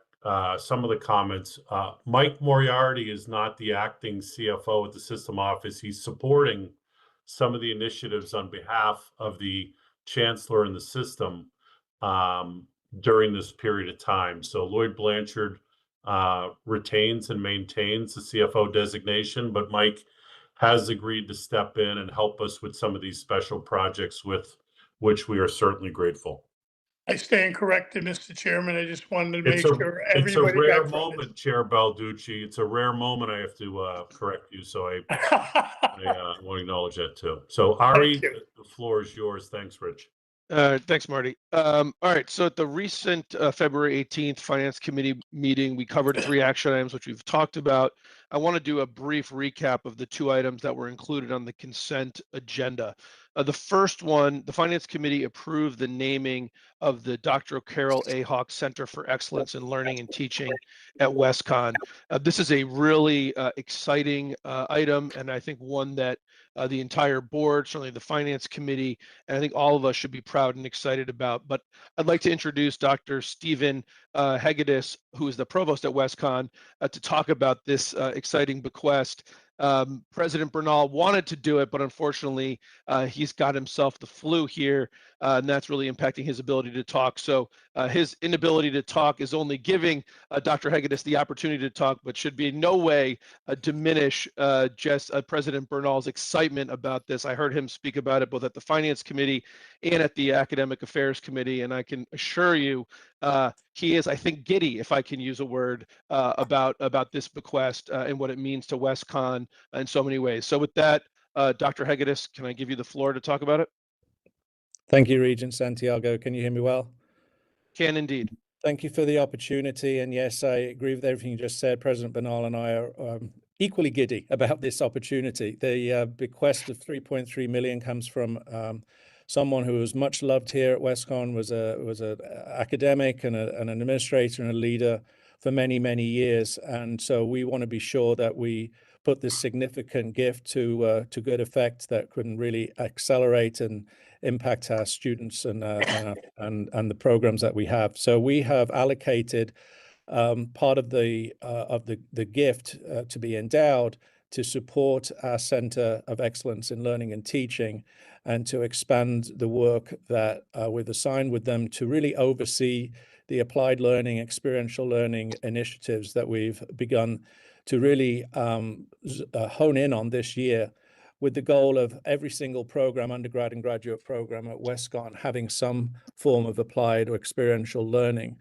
some of the comments. Mike Moriarty is not the acting CFO at the system office. He's supporting some of the initiatives on behalf of the chancellor and the system during this period of time. So Lloyd Blanchard retains and maintains the CFO designation, but Mike has agreed to step in and help us with some of these special projects, with which we are certainly grateful. I stand corrected, Mr. Chairman. I just wanted to It's make a sure it's a everybody rare got moment, Chair Balducci. It's a rare moment. I have to correct you, so I want to acknowledge that too. So Ari, Thank you. the floor is yours. Thanks, Rich. Thanks, Marty. All right, so at the recent February 18th Finance Committee meeting, we covered 3 action items, which we've talked about. I want to do a brief recap of the 2 items that were included on the consent agenda. The first one, the Finance Committee approved the naming of the Dr. Carol A. Hawk Center for Excellence in Learning and Teaching at WestConn. This is a really exciting item, and I think one that the entire board, certainly the Finance Committee, and I think all of us should be proud and excited about. But I'd like to introduce Dr. Stephen Hegedus, who is the provost at WestConn, to talk about this exciting bequest. President Bernal wanted to do it, but unfortunately, he's got himself the flu here, and that's really impacting his ability to talk. So his inability to talk is only giving Dr. Hegedus the opportunity to talk, but should be in no way diminish President Bernal's excitement about this. I heard him speak about it both at the Finance Committee and at the Academic Affairs Committee, and I can assure you he is, I think, giddy, if I can use a word, about this bequest and what it means to WestConn in so many ways. So with that, Dr. Hegedus, can I give you the floor to talk about it? Thank you, Regent Santiago. Can you hear me well? Can indeed. Thank you for the opportunity. And yes, I agree with everything you just said. President Bernal and I are equally giddy about this opportunity. The bequest of 3.3 million comes from someone who was much loved here at WestConn, was an academic and an administrator and a leader for many, many years. And so we want to be sure that we put this significant gift to good effect that can really accelerate and impact our students and the programs that we have. So we have allocated part of the gift to be endowed to support our Center of Excellence in Learning and Teaching, and to expand the work that we've assigned with them to really oversee the applied learning, experiential learning initiatives that we've begun to really hone in on this year, with the goal of every single program, undergrad and graduate program at WestConn, having some form of applied or experiential learning.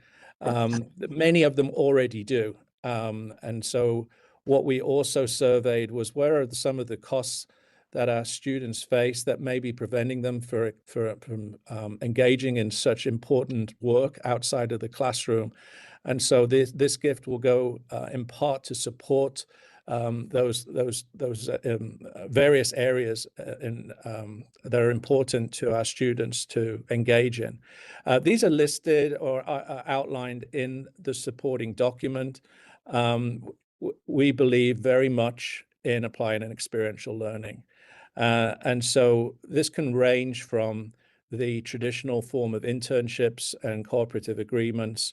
Many of them already do. And so what we also surveyed was, where are some of the costs that our students face that may be preventing them from engaging in such important work outside of the classroom. And so this gift will go in part to support those various areas that are important to our students to engage in. These are listed or outlined in the supporting document. We believe very much in applying and experiential learning. And so this can range from the traditional form of internships and cooperative agreements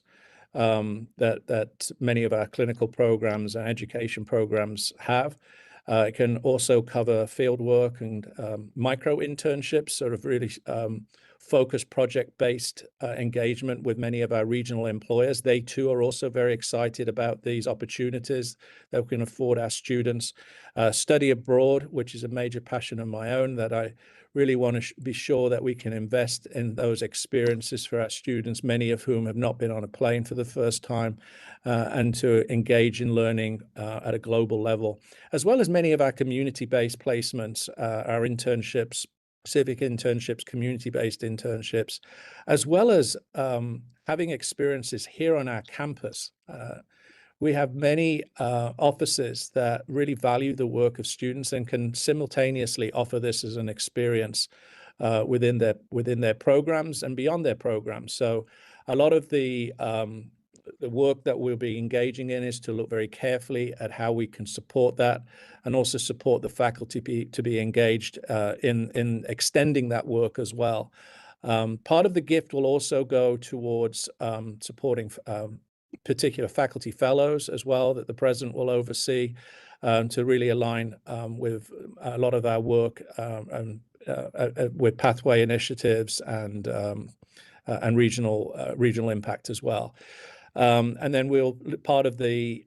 that many of our clinical programs and education programs have. It can also cover field work and micro internships, sort of really focused project-based engagement with many of our regional employers. They too are also very excited about these opportunities that we can afford our students. Study abroad, which is a major passion of my own, that I really want to be sure that we can invest in those experiences for our students, many of whom have not been on a plane for the first time, and to engage in learning at a global level, as well as many of our community-based placements, our internships, civic internships, community-based internships, as well as having experiences here on our campus. We have many offices that really value the work of students and can simultaneously offer this as an experience within their programs and beyond their programs. So a lot of the the work that we'll be engaging in is to look very carefully at how we can support that, and also support the faculty to be engaged in extending that work as well. Part of the gift will also go towards supporting particular faculty fellows as well, that the president will oversee, to really align with a lot of our work with pathway initiatives and regional impact as well. And then part of the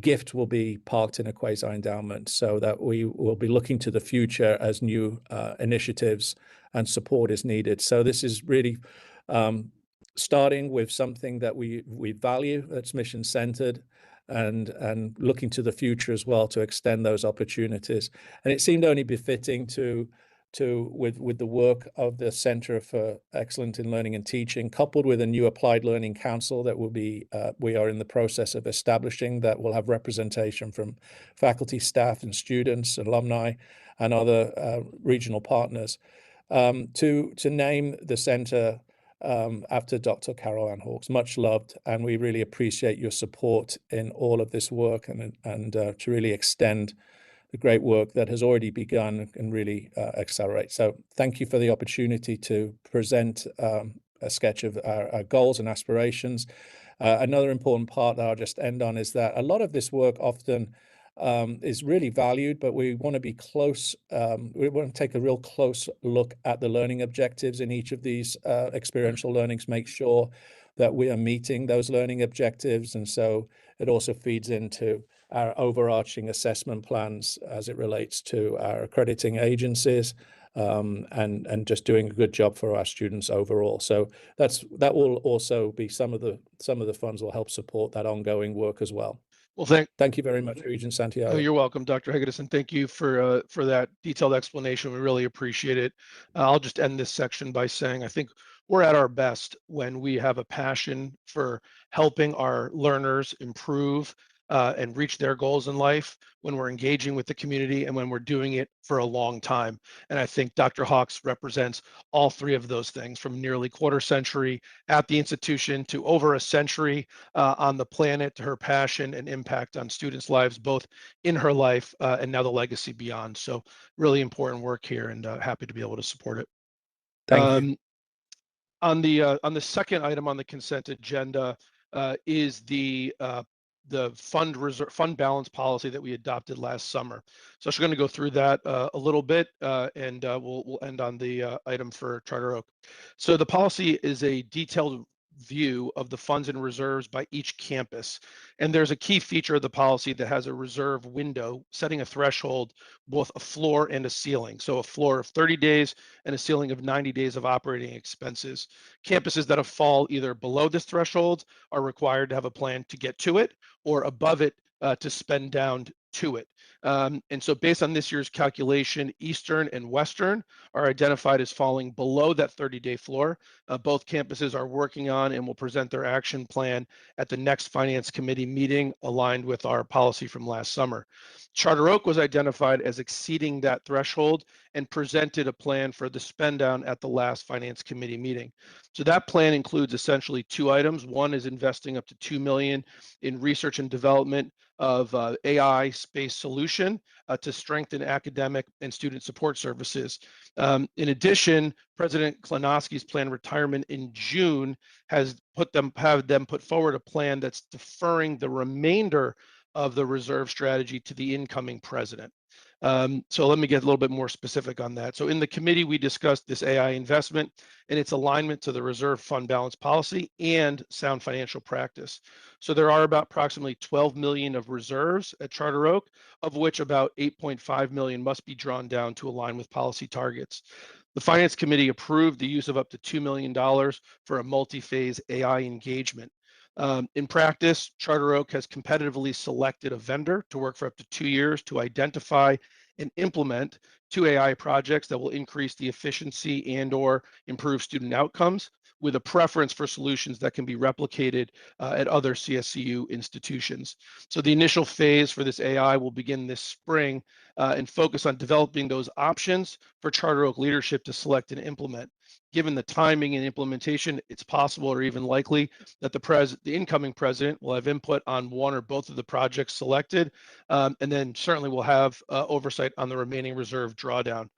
gift will be parked in a quasi-endowment, so that we will be looking to the future as new initiatives and support is needed. So this is really starting with something that we value, that's mission-centered, and looking to the future as well to extend those opportunities. And it seemed only befitting with the work of the Center for Excellence in Learning and Teaching, coupled with a new Applied Learning Council that we are in the process of establishing, that will have representation from faculty, staff, and students, alumni, and other regional partners, to name the center after Dr. Carol Ann Hawkes. Much loved, and we really appreciate your support in all of this work, and to really extend the great work that has already begun and really accelerate. So thank you for the opportunity to present a sketch of our goals and aspirations. Another important part that I'll just end on is that a lot of this work often is really valued, but we want to be close. We want to take a real close look at the learning objectives in each of these experiential learnings, make sure that we are meeting those learning objectives. And so it also feeds into our overarching assessment plans as it relates to our accrediting agencies, and just doing a good job for our students overall. So that will also be some of the funds will help support that ongoing work as well. Well, thank you very much, Regent Santiago. Oh, you're welcome, Dr. Hegedus, and thank you for that detailed explanation. We really appreciate it. I'll just end this section by saying I think we're at our best when we have a passion for helping our learners improve and reach their goals in life, when we're engaging with the community, and when we're doing it for a long time. And I think Dr. Hawkes represents all three of those things, from nearly quarter century at the institution to over a century on the planet, to her passion and impact on students' lives, both in her life and now the legacy beyond. So really important work here, and happy to be able to support it. Thank you. On the second item on the consent agenda is the fund balance policy that we adopted last summer. So I'm going to go through that a little bit, and we'll end on the item for Charter Oak. So the policy is a detailed view of the funds and reserves by each campus. And there's a key feature of the policy that has a reserve window, setting a threshold, both a floor and a ceiling. So a floor of 30 days and a ceiling of 90 days of operating expenses. Campuses that fall either below this threshold are required to have a plan to get to it, or above it to spend down to it. And so based on this year's calculation, Eastern and Western are identified as falling below that 30-day floor. Both campuses are working on and will present their action plan at the next Finance Committee meeting, aligned with our policy from last summer. Charter Oak was identified as exceeding that threshold and presented a plan for the spend down at the last Finance Committee meeting. So that plan includes essentially two items. One is investing up to $2 million in research and development of AI space solution to strengthen academic and student support services. In addition, President Klonowski's planned retirement in June have them put forward a plan that's deferring the remainder of the reserve strategy to the incoming president. So let me get a little bit more specific on that. So in the committee, we discussed this AI investment and its alignment to the reserve fund balance policy and sound financial practice. So there are about approximately 12 million of reserves at Charter Oak, of which about 8.5 million must be drawn down to align with policy targets. The Finance Committee approved the use of up to $2 million for a multi-phase AI engagement. In practice, Charter Oak has competitively selected a vendor to work for up to 2 years to identify and implement 2 AI projects that will increase the efficiency and/or improve student outcomes, with a preference for solutions that can be replicated at other CSCU institutions. So the initial phase for this AI will begin this spring and focus on developing those options for Charter Oak leadership to select and implement. Given the timing and implementation, it's possible or even likely that the incoming president will have input on one or both of the projects selected, and then certainly will have oversight on the remaining reserve drawdown.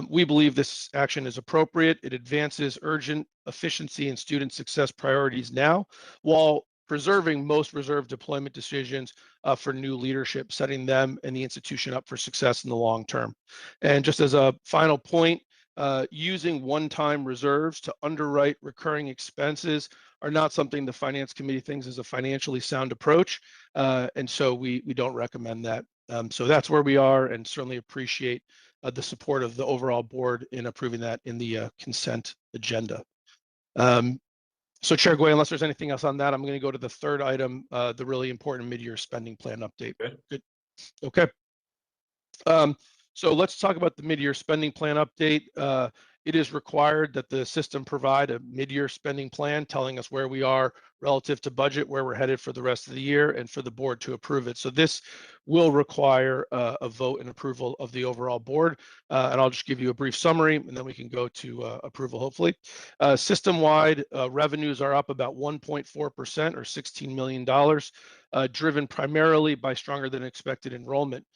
We believe this action is appropriate. It advances urgent efficiency and student success priorities now, while preserving most reserve deployment decisions for new leadership, setting them and the institution up for success in the long term. And just as a final point, using one-time reserves to underwrite recurring expenses are not something the Finance Committee thinks is a financially sound approach, and so we don't recommend that. So that's where we are, and certainly appreciate the support of the overall board in approving that in the consent agenda. So Chair Gway, unless there's anything else on that, I'm going to go to the third item, the really important mid-year spending plan update. Good. Okay. So let's talk about the mid-year spending plan update. It is required that the system provide a mid-year spending plan telling us where we are relative to budget, where we're headed for the rest of the year, and for the board to approve it. So this will require a vote and approval of the overall board. And I'll just give you a brief summary, and then we can go to approval, hopefully. System-wide revenues are up about 1.4% or $16 million, driven primarily by stronger than expected enrollment.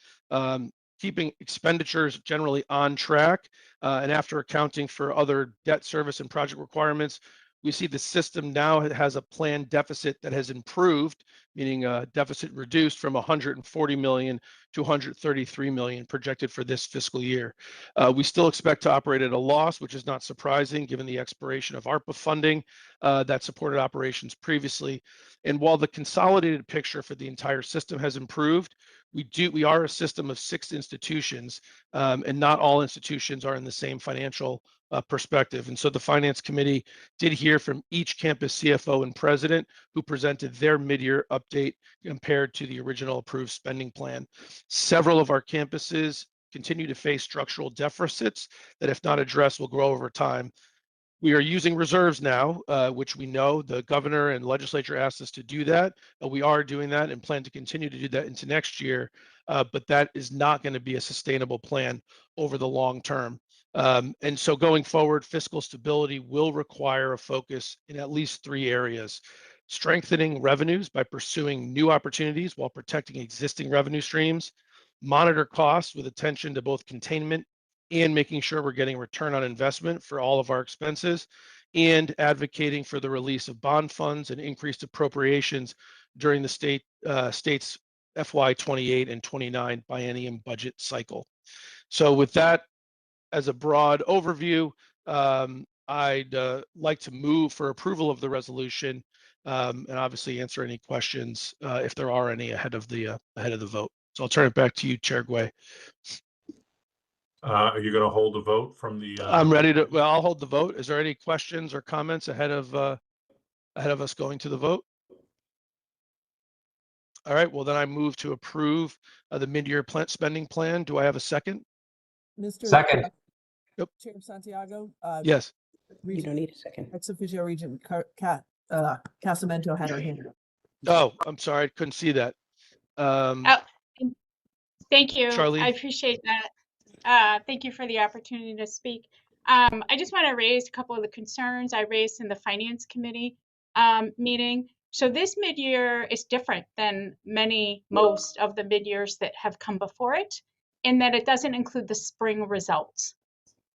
Keeping expenditures generally on track, and after accounting for other debt service and project requirements, we see the system now has a planned deficit that has improved, meaning deficit reduced from 140 million to 133 million projected for this fiscal year. We still expect to operate at a loss, which is not surprising given the expiration of ARPA funding that supported operations previously. And while the consolidated picture for the entire system has improved, we are a system of 6 institutions, and not all institutions are in the same financial perspective. And so the Finance Committee did hear from each campus CFO and president who presented their mid-year update compared to the original approved spending plan. Several of our campuses continue to face structural deficits that, if not addressed, will grow over time. We are using reserves now, which we know the governor and legislature asked us to do that. We are doing that and plan to continue to do that into next year, but that is not going to be a sustainable plan over the long term. And so going forward, fiscal stability will require a focus in at least 3 areas: strengthening revenues by pursuing new opportunities while protecting existing revenue streams, monitor costs with attention to both containment and making sure we're getting return on investment for all of our expenses, and advocating for the release of bond funds and increased appropriations during the state's FY 28 and 29 biennium budget cycle. So with that as a broad overview, I'd like to move for approval of the resolution, and obviously answer any questions if there are any ahead of the vote. So I'll turn it back to you, Chair Gway. Are you going to hold a vote from the? I'm ready to. Well, I'll hold the vote. Is there any questions or comments ahead of us going to the vote? All right. Well, then I move to approve the mid-year spending plan. Do I have a second? Mr. Second. Yep. Chair Santiago? Yes. You don't need a second. Ex officio Regent Casamento had her hand up. Oh, I'm sorry. I couldn't see that. Thank you. Charlene? I appreciate that. Thank you for the opportunity to speak. I just want to raise a couple of the concerns I raised in the Finance Committee meeting. So this mid-year is different than most of the mid-years that have come before it, in that it doesn't include the spring results.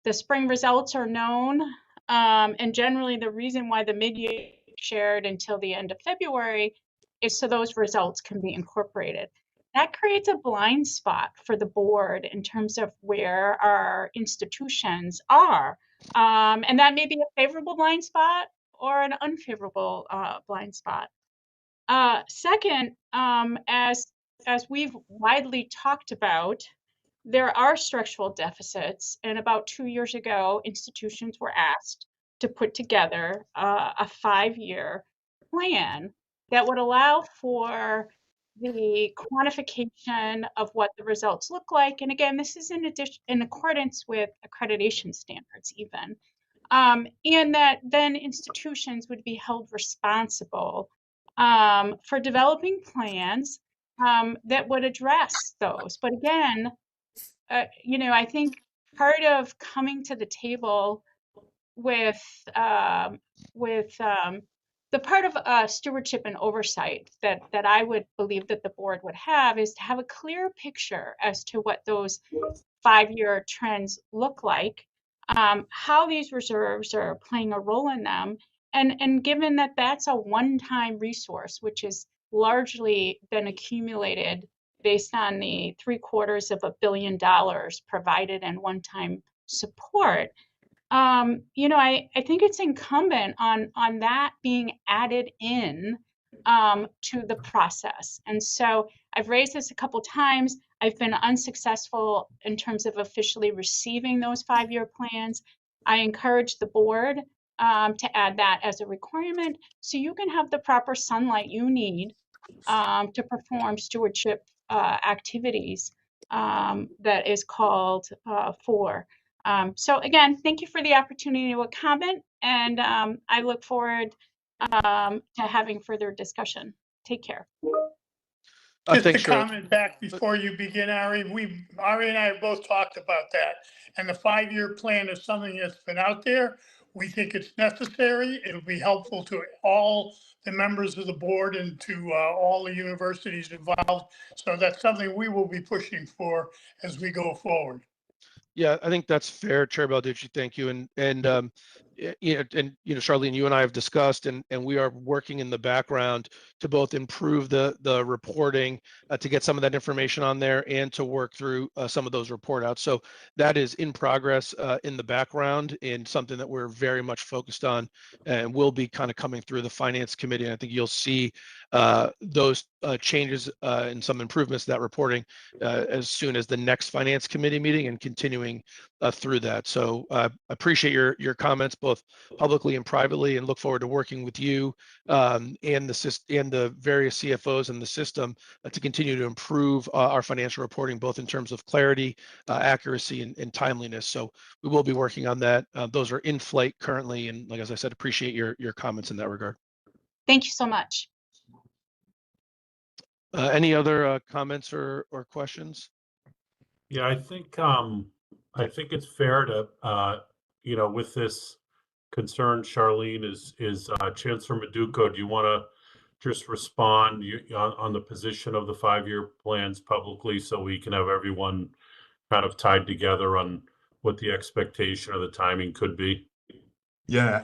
The spring results are known, and generally the reason why the mid-year is shared until the end of February is so those results can be incorporated. That creates a blind spot for the board in terms of where our institutions are. And that may be a favorable blind spot or an unfavorable blind spot. Second, as we've widely talked about, there are structural deficits. And about 2 years ago, institutions were asked to put together a 5-year plan that would allow for the quantification of what the results look like. And again, this is in accordance with accreditation standards even. And that then institutions would be held responsible for developing plans that would address those. But again, I think part of coming to the table with the part of stewardship and oversight that I would believe that the board would have is to have a clear picture as to what those 5-year trends look like, how these reserves are playing a role in them, and given that that's a one-time resource, which has largely been accumulated based on the $750 million provided in one-time support, I think it's incumbent on that being added in to the process. And so I've raised this a couple times. I've been unsuccessful in terms of officially receiving those 5-year plans. I encourage the board to add that as a requirement so you can have the proper sunlight you need to perform stewardship activities that is called for. So again, thank you for the opportunity to comment, and I look forward to having further discussion. Take care. Just Thanks, a Shirley. comment back before you begin, Ari. Ari and I have both talked about that. And the 5-year plan is something that's been out there. We think it's necessary. It'll be helpful to all the members of the board and to all the universities involved. So that's something we will be pushing for as we go forward. Yeah, I think that's fair, Chair Balducci. Thank you. And Charlene, you and I have discussed, and we are working in the background to both improve the reporting, to get some of that information on there, and to work through some of those report outs. So that is in progress in the background, and something that we're very much focused on, and will be kind of coming through the Finance Committee. And I think you'll see those changes and some improvements to that reporting as soon as the next Finance Committee meeting, and continuing through that. So I appreciate your comments both publicly and privately, and look forward to working with you and the various CFOs in the system to continue to improve our financial reporting, both in terms of clarity, accuracy, and timeliness. So we will be working on that. Those are in flight currently, and like as I said, appreciate your comments in that regard. Thank you so much. Any other comments or questions? Yeah, I think it's fair to with this concern, Charlene, is Chancellor Maduco. Do you want to just respond on the position of the 5-year plans publicly, so we can have everyone kind of tied together on what the expectation or the timing could be? Yeah,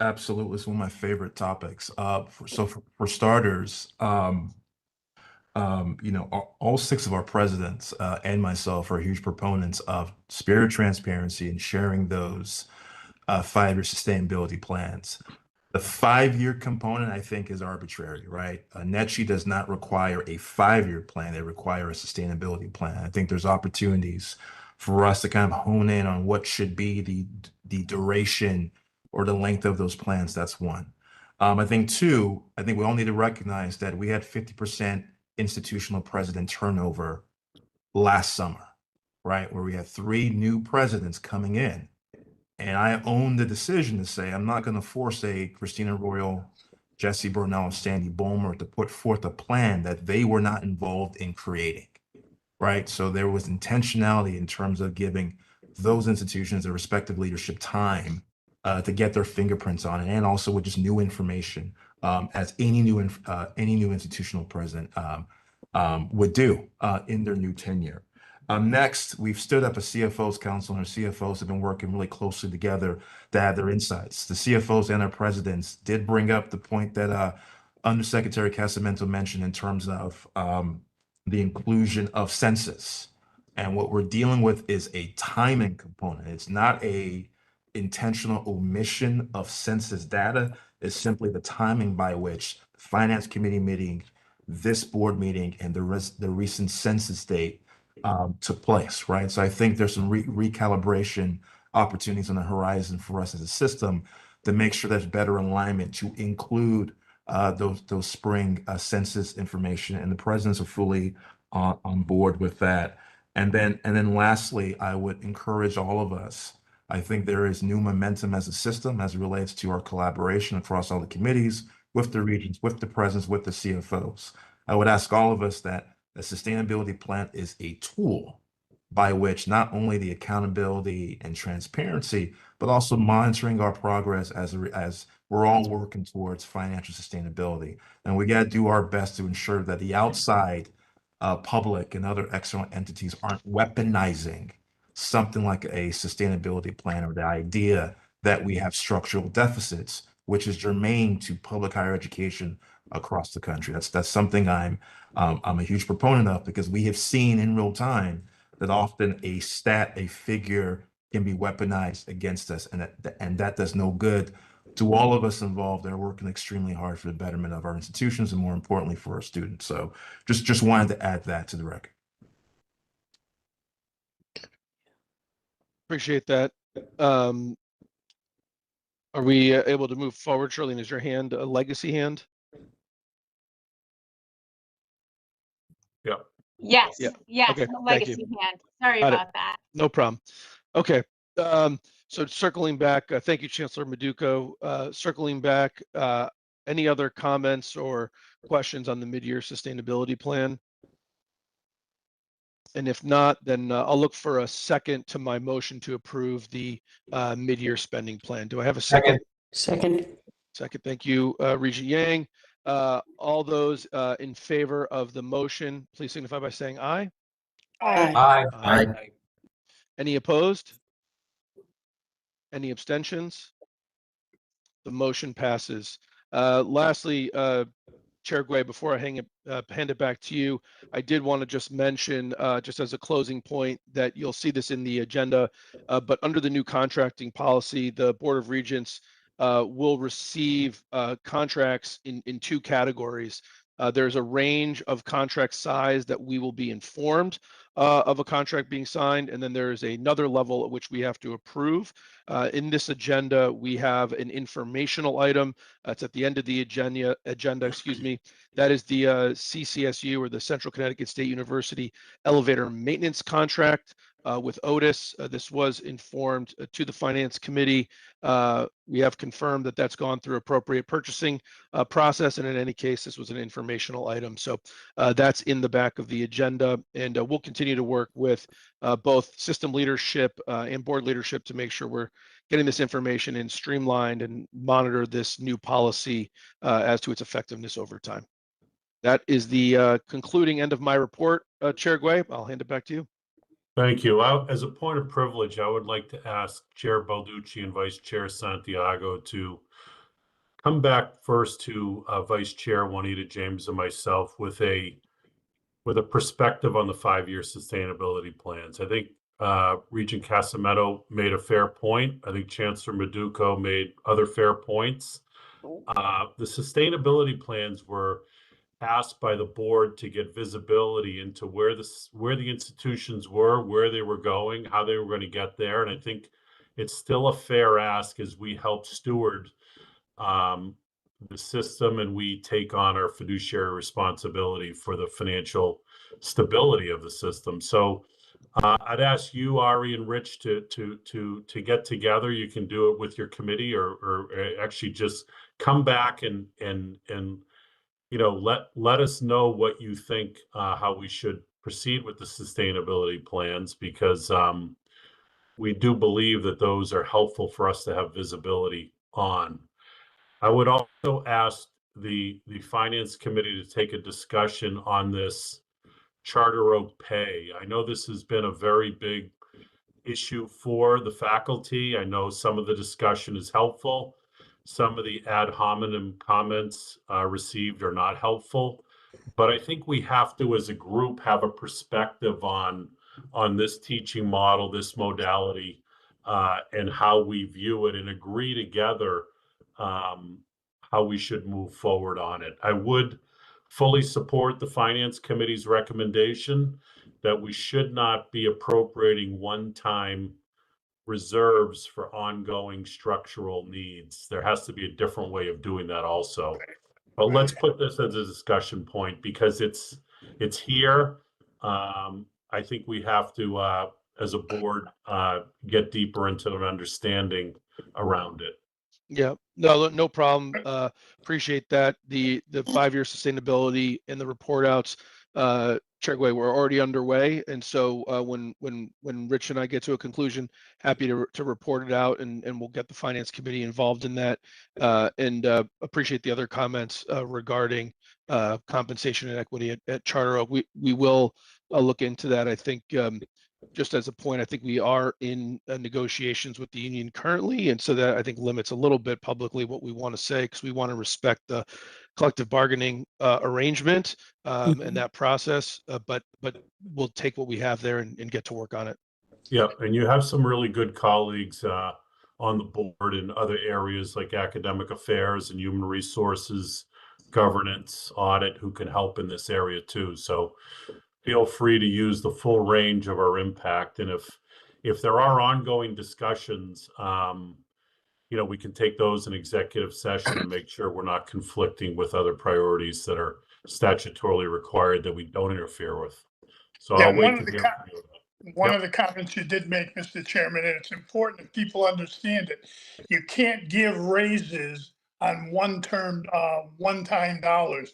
absolutely. It's one of my favorite topics. For starters, all 6 of our presidents and myself are huge proponents of spirit transparency and sharing those 5-year sustainability plans. The 5-year component, I think, is arbitrary, right? NETCHI does not require a 5-year plan. They require a sustainability plan. I think there's opportunities for us to kind of hone in on what should be the duration or the length of those plans. That's one. I think 2, we all need to recognize that we had 50% institutional president turnover last summer, right? Where we had 3 new presidents coming in. And I own the decision to say, I'm not going to force a Christina Royal, Jesse Burnell, Sandy Bulmer to put forth a plan that they were not involved in creating, right? So there was intentionality in terms of giving those institutions their respective leadership time to get their fingerprints on it, and also with just new information, as any new institutional president would do in their new tenure. Next, we've stood up a CFOs council, and our CFOs have been working really closely together to add their insights. The CFOs and our presidents did bring up the point that Undersecretary Casamento mentioned in terms of the inclusion of census. And what we're dealing with is a timing component. It's not a intentional omission of census data. It's simply the timing by which the Finance Committee meeting, this board meeting, and the recent census date took place, right? So I think there's some recalibration opportunities on the horizon for us as a system to make sure there's better alignment to include those spring census information, and the presidents are fully on board with that. And then lastly, I would encourage all of us. I think there is new momentum as a system as it relates to our collaboration across all the committees, with the regions, with the presidents, with the CFOs. I would ask all of us that the sustainability plan is a tool by which not only the accountability and transparency, but also monitoring our progress as we're all working towards financial sustainability. And we got to do our best to ensure that the outside public and other external entities aren't weaponizing something like a sustainability plan or the idea that we have structural deficits, which is germane to public higher education across the country. That's something I'm a huge proponent of, because we have seen in real time that often a figure can be weaponized against us, and that does no good to all of us involved that are working extremely hard for the betterment of our institutions and, more importantly, for our students. So just wanted to add that to the record. Appreciate that. Are we able to move forward? Charlene, is your hand a legacy hand? Yeah. Yes, Yeah. yes, Okay, the thank you. legacy hand. Sorry Got it. about that. No problem. Okay. So circling back, thank you, Chancellor Maduco. Circling back, any other comments or questions on the mid-year sustainability plan? And if not, then I'll look for a second to my motion to approve the mid-year spending plan. Do I have a second? Second. Second, thank you, Regent Yang. All those in favor of the motion, please signify by saying aye. Aye. Aye. Any opposed? Any abstentions? The motion passes. Lastly, Chair Guay, before I hand it back to you, I did want to just mention, just as a closing point, that you'll see this in the agenda, but under the new contracting policy, the Board of Regents will receive contracts in two categories. There's a range of contract size that we will be informed of a contract being signed, and then there's another level at which we have to approve. In this agenda, we have an informational item. It's at the end of the agenda, excuse me. That is the CCSU, or the Central Connecticut State University elevator maintenance contract with Otis. This was informed to the Finance Committee. We have confirmed that that's gone through appropriate purchasing process, and in any case, this was an informational item. So that's in the back of the agenda, and we'll continue to work with both system leadership and board leadership to make sure we're getting this information in streamlined and monitor this new policy as to its effectiveness over time. That is the concluding end of my report. Chair Guay, I'll hand it back to you. Thank you. As a point of privilege, I would like to ask Chair Balducci and Vice Chair Santiago to come back first to Vice Chair Juanita James and myself with a perspective on the 5-year sustainability plans. I think Regent Casametto made a fair point. I think Chancellor Maduco made other fair points. The sustainability plans were asked by the board to get visibility into where the institutions were, where they were going, how they were going to get there. And I think it's still a fair ask as we help steward the system and we take on our fiduciary responsibility for the financial stability of the system. So I'd ask you, Ari and Rich, to get together. You can do it with your committee, or actually just come back and let us know what you think, how we should proceed with the sustainability plans, because we do believe that those are helpful for us to have visibility on. I would also ask the Finance Committee to take a discussion on this Charter Oak pay. I know this has been a very big issue for the faculty. I know some of the discussion is helpful. Some of the ad hominem comments received are not helpful. But I think we have to, as a group, have a perspective on this teaching model, this modality, and how we view it, and agree together how we should move forward on it. I would fully support the Finance Committee's recommendation that we should not be appropriating one-time reserves for ongoing structural needs. There has to be a different way of doing that also. But let's put this as a discussion point because it's here. I think we have to, as a board, get deeper into an understanding around it. Yeah, no problem. Appreciate that. The 5-year sustainability and the report outs, Chair Gway, we're already underway. And so when Rich and I get to a conclusion, happy to report it out, and we'll get the finance committee involved in that. And appreciate the other comments regarding compensation and equity at Charter Oak. We will look into that. I think just as a point, I think we are in negotiations with the union currently, and so that I think limits a little bit publicly what we want to say, because we want to respect the collective bargaining arrangement and that process. But we'll take what we have there and get to work on it. Yep, and you have some really good colleagues on the board in other areas like academic affairs and human resources, governance, audit, who can help in this area too. So feel free to use the full range of our impact. And if there are ongoing discussions, we can take those in executive session and make sure we're not conflicting with other priorities that are statutorily required that we don't interfere with. So Yeah, I'll wait to hear from you. One of the comments you did make, Mr. Chairman, and it's important that people understand it. You can't give raises on one-time dollars.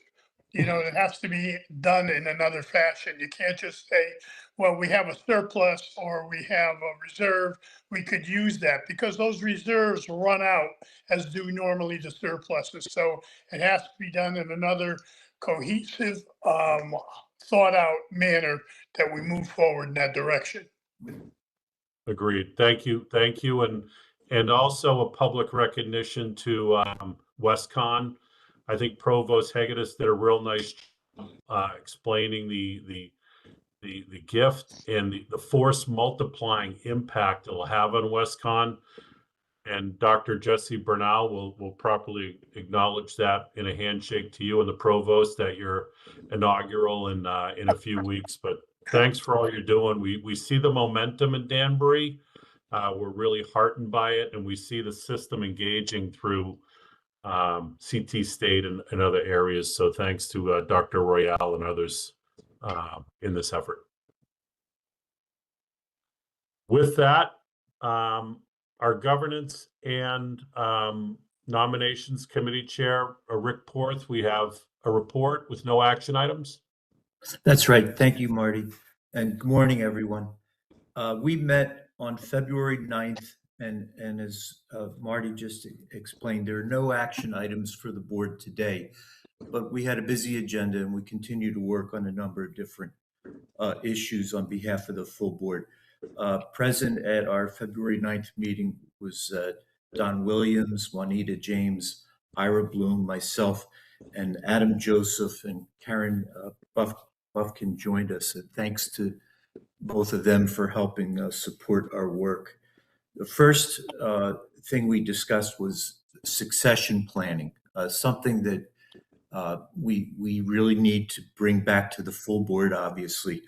It has to be done in another fashion. You can't just say, well, we have a surplus or we have a reserve. We could use that, because those reserves run out as do normally the surpluses. So it has to be done in another cohesive, thought out manner that we move forward in that direction. Agreed. Thank you. And also a public recognition to WestCon. I think Provost Hegedus did a real nice job explaining the gift and the force multiplying impact it'll have on WestCon. And Dr. Jesse Bernal will properly acknowledge that in a handshake to you and the provost at your inaugural in a few weeks. But thanks for all you're doing. We see the momentum in Danbury. We're really heartened by it, and we see the system engaging through CT State and other areas. So thanks to Dr. Royale and others in this effort. With that, our governance and nominations committee chair, Rick Porth, we have a report with no action items. That's right. Thank you, Marty. And good morning, everyone. We met on February 9th, and as Marty just explained, there are no action items for the board today, but we had a busy agenda and we continue to work on a number of different issues on behalf of the full board. Present at our February 9th meeting was Don Williams, Juanita James, Ira Bloom, myself, and Adam Joseph and Karen Buffkin joined us. And thanks to both of them for helping support our work. The first thing we discussed was succession planning, something that we really need to bring back to the full board, obviously.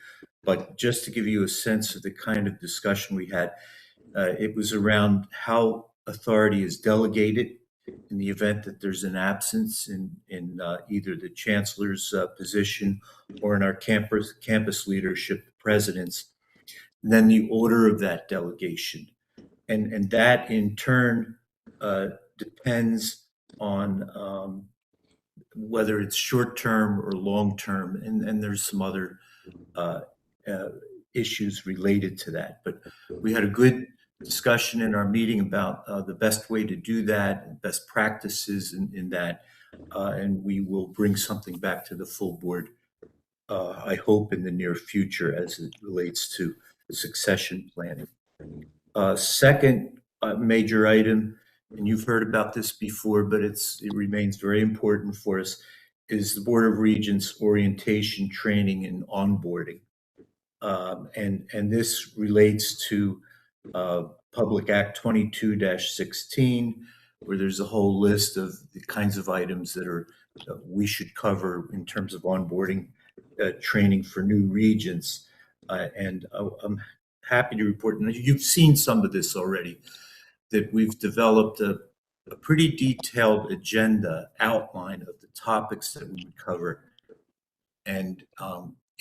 But just to give you a sense of the kind of discussion we had, it was around how authority is delegated in the event that there's an absence in either the chancellor's position or in our campus leadership, presidents, and then the order of that delegation. And that in turn depends on whether it's short-term or long-term, and there's some other issues related to that. But we had a good discussion in our meeting about the best way to do that, best practices in that, and we will bring something back to the full board, I hope, in the near future as it relates to succession planning. Second major item, and you've heard about this before, but it remains very important for us, is the Board of Regents orientation, training, and onboarding. And this relates to Public Act 22-16, where there's a whole list of the kinds of items that we should cover in terms of onboarding training for new regents. And I'm happy to report, and you've seen some of this already, that we've developed a pretty detailed agenda outline of the topics that we would cover. And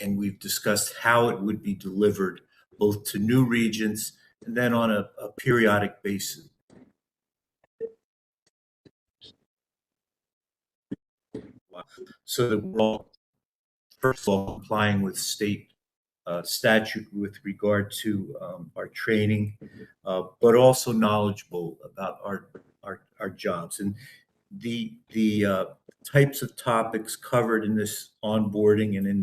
we've discussed how it would be delivered both to new regents and then on a periodic basis. So that we're all, first of all, complying with state statute with regard to our training, but also knowledgeable about our jobs. And the types of topics covered in this onboarding and in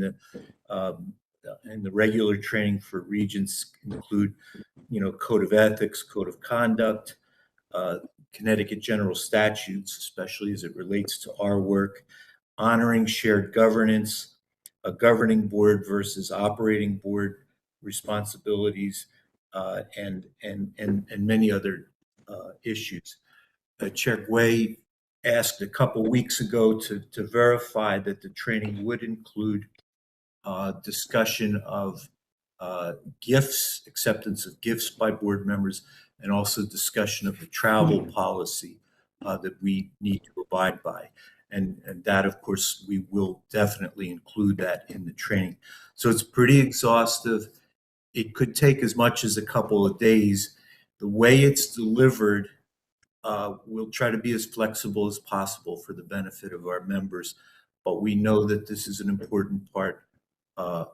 the regular training for regents include, code of ethics, code of conduct, Connecticut general statutes, especially as it relates to our work, honoring shared governance, a governing board versus operating board responsibilities, and many other issues. Chair Gway asked a couple weeks ago to verify that the training would include discussion of gifts, acceptance of gifts by board members, and also discussion of the travel policy that we need to abide by. And that, of course, we will definitely include that in the training. So it's pretty exhaustive. It could take as much as a couple of days. The way it's delivered, we'll try to be as flexible as possible for the benefit of our members, but we know that this is an important part of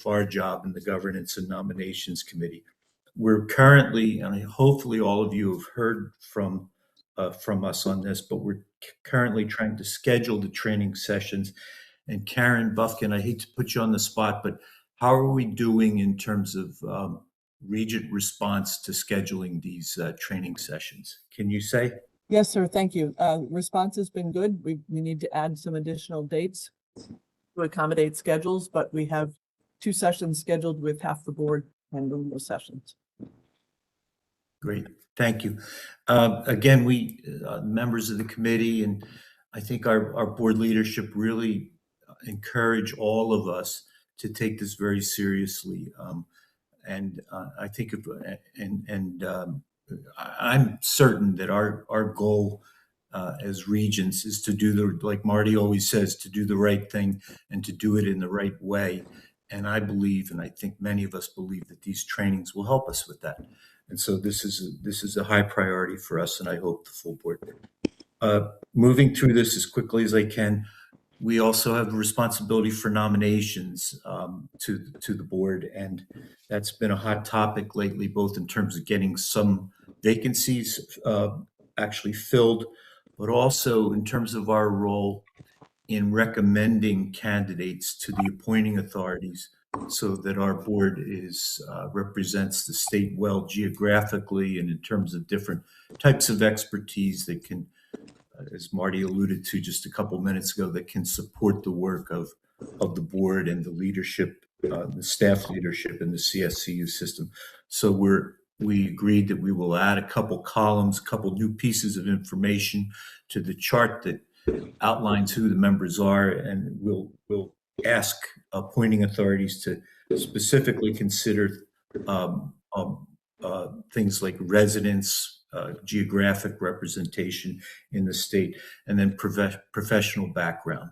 our job in the Governance and Nominations Committee. We're currently, and hopefully all of you have heard from us on this, but we're currently trying to schedule the training sessions. And Karen Buffkin, I hate to put you on the spot, but how are we doing in terms of regent response to scheduling these training sessions? Can you say? Yes, sir. Thank you. Response has been good. We need to add some additional dates to accommodate schedules, but we have 2 sessions scheduled with half the board handling those sessions. Great. Thank you. Again, we members of the committee, and I think our board leadership really encourage all of us to take this very seriously. I think I'm certain that our goal as regents is to do like Marty always says, to do the right thing and to do it in the right way. And I believe, and I think many of us believe, that these trainings will help us with that. And so this is a high priority for us, and I hope the full board. Moving through this as quickly as I can, we also have a responsibility for nominations to the board, and that's been a hot topic lately, both in terms of getting some vacancies actually filled, but also in terms of our role in recommending candidates to the appointing authorities, so that our board represents the state well geographically and in terms of different types of expertise that can, as Marty alluded to just a couple minutes ago, that can support the work of the board and the leadership, the staff leadership in the CSCU system. So we agreed that we will add a couple columns, a couple new pieces of information to the chart that outlines who the members are, and we'll ask appointing authorities to specifically consider things like residence, geographic representation in the state, and then professional background,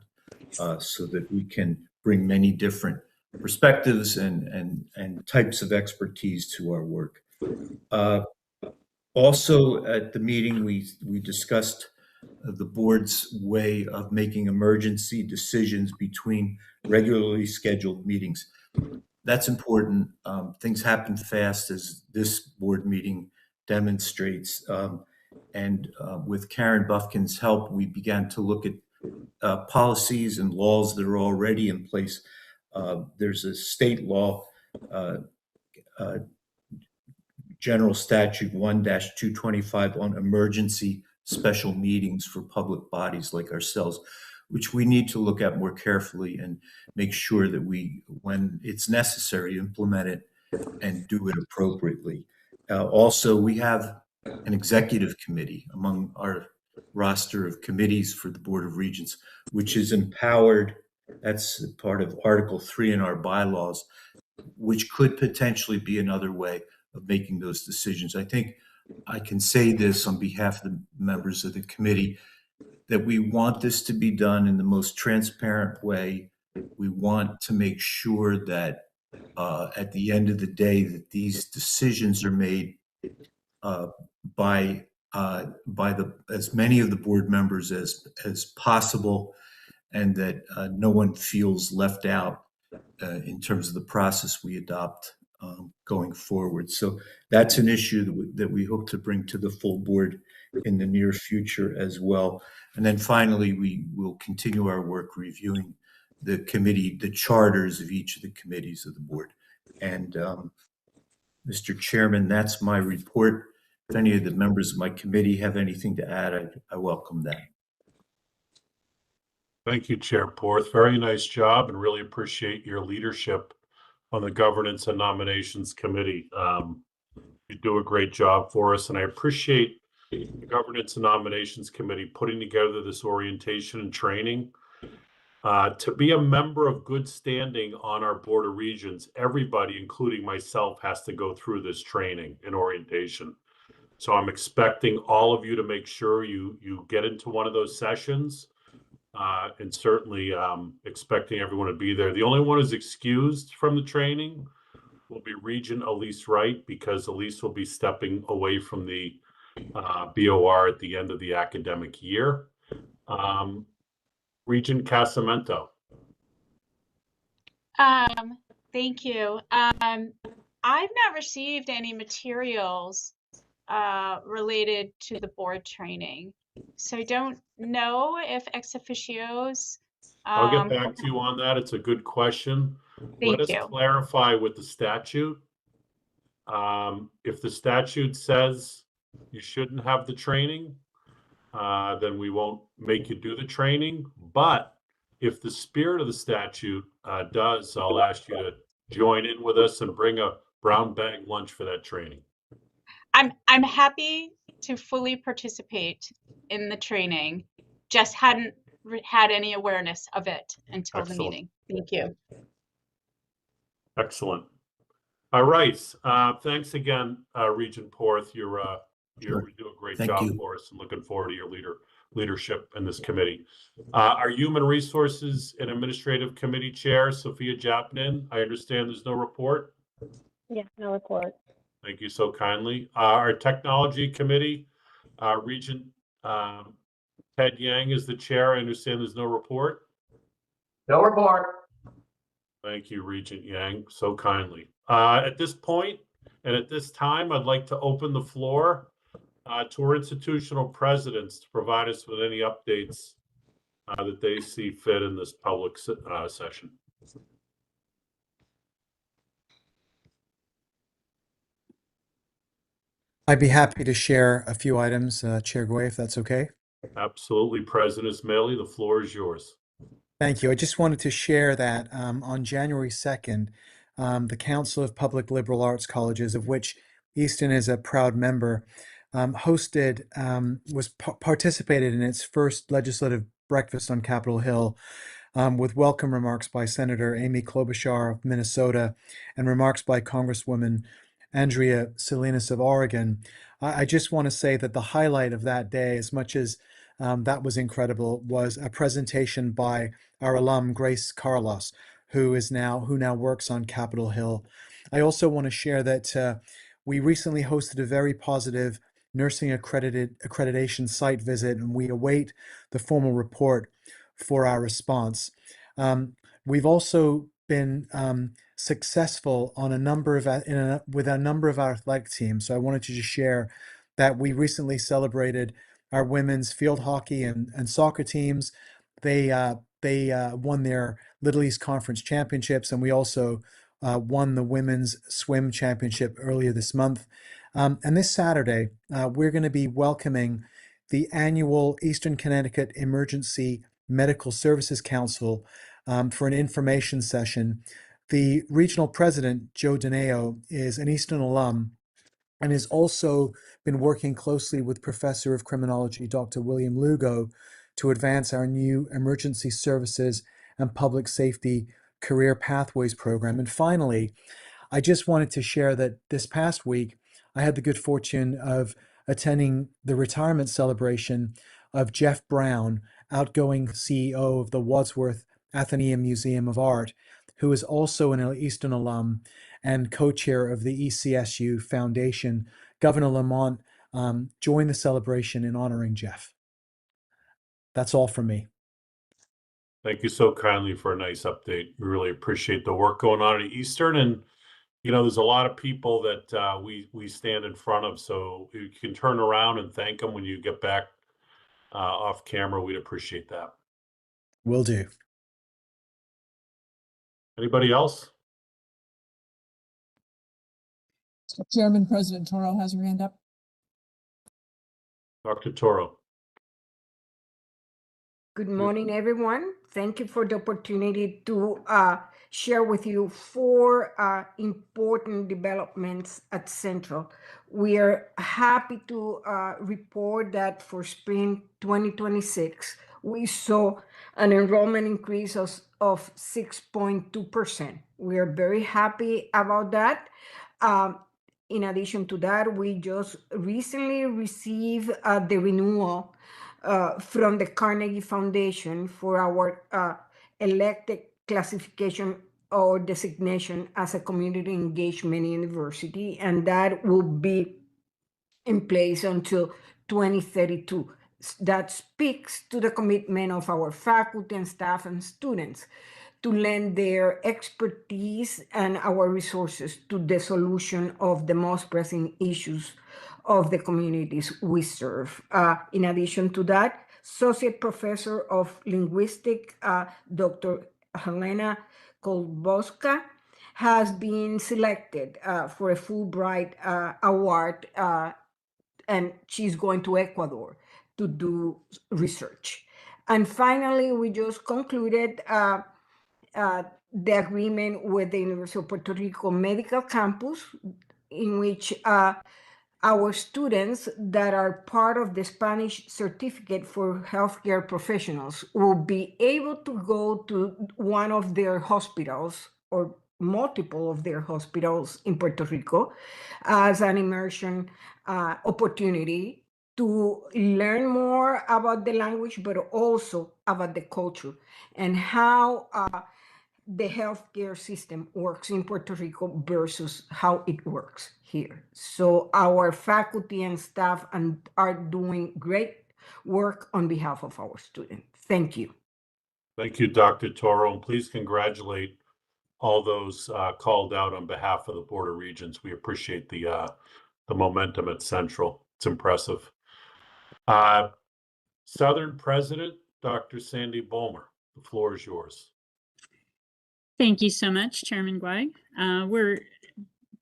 so that we can bring many different perspectives and types of expertise to our work. Also at the meeting, we discussed the board's way of making emergency decisions between regularly scheduled meetings. That's important. Things happen fast, as this board meeting demonstrates. With Karen Buffkin's help, we began to look at policies and laws that are already in place. There's a state law, General Statute 1-225 on emergency special meetings for public bodies like ourselves, which we need to look at more carefully and make sure that we, when it's necessary, implement it and do it appropriately. Also, we have an executive committee among our roster of committees for the Board of Regents, which is empowered. That's part of Article 3 in our bylaws, which could potentially be another way of making those decisions. I think I can say this on behalf of the members of the committee. that we want this to be done in the most transparent way. We want to make sure that at the end of the day that these decisions are made by as many of the board members as possible, and that no one feels left out in terms of the process we adopt going forward. So that's an issue that we hope to bring to the full board in the near future as well. And then finally, we will continue our work reviewing the charters of each of the committees of the board. And Mr. Chairman, that's my report. If any of the members of my committee have anything to add, I welcome that. Thank you, Chair Porth. Very nice job, and really appreciate your leadership on the Governance and Nominations Committee. You do a great job for us, and I appreciate the Governance and Nominations Committee putting together this orientation and training. To be a member of good standing on our Board of Regents, everybody, including myself, has to go through this training and orientation. So I'm expecting all of you to make sure you get into one of those sessions. And certainly expecting everyone to be there. The only one who's excused from the training will be Regent Elise Wright, because Elise will be stepping away from the BOR at the end of the academic year. Regent Casamento. Thank you. I've not received any materials related to the board training. So I don't know if ex officios. I'll get back to you on that. It's a good question. Let us clarify with the statute. If the statute says you shouldn't have the training, then we won't make you do the training. But if the spirit of the statute does, I'll ask you to join in with us and bring a brown bag lunch for that training. I'm happy to fully participate in the training, just hadn't had any awareness of it until the meeting. Thank you. Excellent. All right. Thanks again, Regent Porth. You do a great job for us, and looking forward to your leadership in this committee. Our Human Resources and Administrative Committee Chair, Sophia Japnin. I understand there's no report. Yeah, no report. Thank you so kindly. Our Technology Committee, Regent Ted Yang is the chair. I understand there's no report. No report. Thank you, Regent Yang, so kindly. At this point and at this time, I'd like to open the floor to our institutional presidents to provide us with any updates that they see fit in this public session. I'd be happy to share a few items, Chair Gouet, if that's okay. Absolutely, President Ismaili, the floor is yours. Thank you. I just wanted to share that on January 2nd, the Council of Public Liberal Arts Colleges, of which Easton is a proud member, participated in its first legislative breakfast on Capitol Hill with welcome remarks by Senator Amy Klobuchar of Minnesota and remarks by Congresswoman Andrea Salinas of Oregon. I just want to say that the highlight of that day, as much as that was incredible, was a presentation by our alum Grace Carlos, who now works on Capitol Hill. I also want to share that we recently hosted a very positive nursing accreditation site visit, and we await the formal report for our response. We've also been successful on with a number of our athletic teams. So I wanted to just share that we recently celebrated our women's field hockey and soccer teams. They won their Little East Conference championships, and we also won the women's swim championship earlier this month. And this Saturday, we're going to be welcoming the annual Eastern Connecticut Emergency Medical Services Council for an information session. The regional president, Joe Dineo, is an Eastern alum and has also been working closely with Professor of Criminology, Dr. William Lugo, to advance our new Emergency Services and Public Safety Career Pathways program. And finally, I just wanted to share that this past week, I had the good fortune of attending the retirement celebration of Jeff Brown, outgoing CEO of the Wadsworth Atheneum Museum of Art, who is also an Eastern alum and co-chair of the ECSU Foundation. Governor Lamont joined the celebration in honoring Jeff. That's all from me. Thank you so kindly for a nice update. We really appreciate the work going on at Eastern. And, you know, there's a lot of people that we stand in front of. So you can turn around and thank them when you get back off camera. We'd appreciate that. Will do. Anybody else? Chairman, President Toro has her hand up. Dr. Toro. Good morning, everyone. Thank you for the opportunity to share with you 4 important developments at Central. We are happy to report that for spring 2026, we saw an enrollment increase of 6.2%. We are very happy about that. In addition to that, we just recently received the renewal from the Carnegie Foundation for our elected classification or designation as a community engagement university, and that will be in place until 2032. That speaks to the commitment of our faculty and staff and students to lend their expertise and our resources to the solution of the most pressing issues of the communities we serve. In addition to that, Associate Professor of Linguistics, Dr. Helena Kolboska, has been selected for a Fulbright Award, and she's going to Ecuador to do research. And finally, we just concluded the agreement with the University of Puerto Rico Medical Campus, in which our students that are part of the Spanish certificate for healthcare professionals will be able to go to one of their hospitals or multiple of their hospitals in Puerto Rico as an immersion opportunity to learn more about the language, but also about the culture and how the healthcare system works in Puerto Rico versus how it works here. So our faculty and staff are doing great work on behalf of our students. Thank you. Thank you, Dr. Toro, and please congratulate all those called out on behalf of the Board of Regents. We appreciate the momentum at Central. It's impressive. Southern President, Dr. Sandy Bulmer, the floor is yours. Thank you so much, Chairman Guay. We're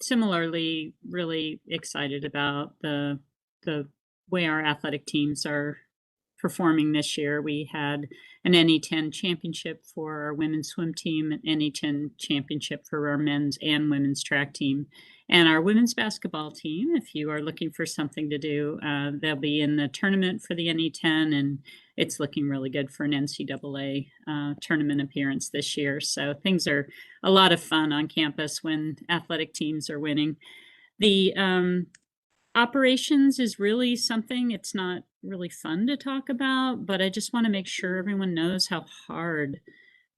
similarly really excited about the way our athletic teams are performing this year. We had an NE10 championship for our women's swim team, an NE10 championship for our men's and women's track team. And our women's basketball team, if you are looking for something to do, they'll be in the tournament for the NE10, and it's looking really good for an NCAA tournament appearance this year. So things are a lot of fun on campus when athletic teams are winning. The operations is really something, it's not really fun to talk about, but I just want to make sure everyone knows how hard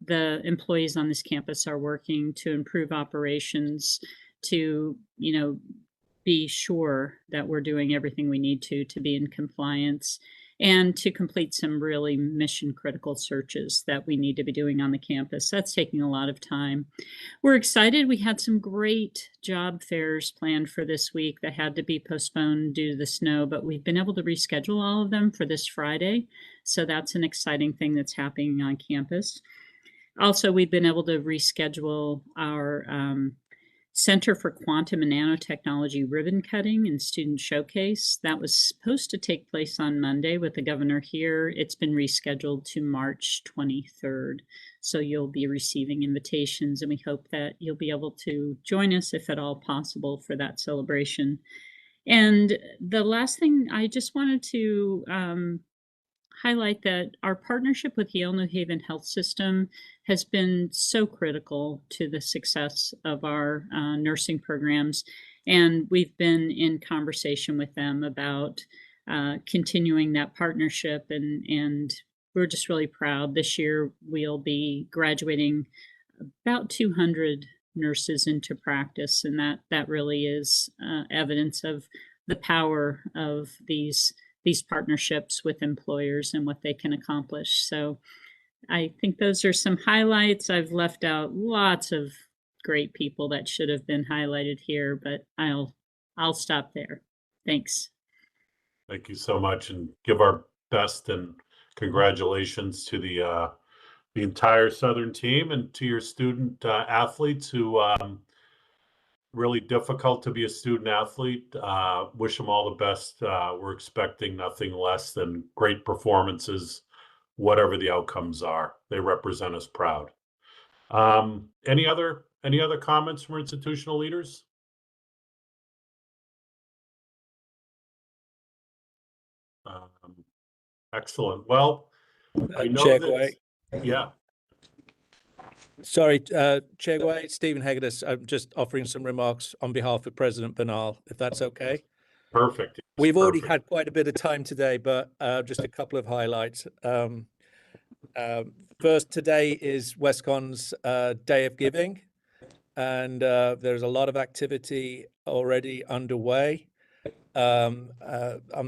the employees on this campus are working to improve operations, to, be sure that we're doing everything we need to be in compliance, and to complete some really mission critical searches that we need to be doing on the campus. That's taking a lot of time. We're excited. We had some great job fairs planned for this week that had to be postponed due to the snow, but we've been able to reschedule all of them for this Friday. So that's an exciting thing that's happening on campus. Also, we've been able to reschedule our Center for Quantum and Nanotechnology ribbon cutting and student showcase. That was supposed to take place on Monday with the governor here. It's been rescheduled to March 23rd. So you'll be receiving invitations, and we hope that you'll be able to join us if at all possible for that celebration. And the last thing, I just wanted to highlight that our partnership with Yale New Haven Health System has been so critical to the success of our nursing programs. And we've been in conversation with them about continuing that partnership, and we're just really proud. This year we'll be graduating about 200 nurses into practice, and that really is evidence of the power of these partnerships with employers and what they can accomplish. So I think those are some highlights. I've left out lots of great people that should have been highlighted here, but I'll stop there. Thanks. Thank you so much, and give our best and congratulations to the entire Southern team and to your student athletes who really difficult to be a student athlete. Wish them all the best. We're expecting nothing less than great performances, whatever the outcomes are. They represent us proud. Any other comments from institutional leaders? Excellent. Well, I know Chair that. Guay. Yeah. Sorry, Chair Guay, Stephen Hegedus. I'm just offering some remarks on behalf of President Bernal, if that's okay. Perfect. We've already had quite a bit of time today, but just a couple of highlights. First, today is WestCon's Day of Giving, and there's a lot of activity already underway. On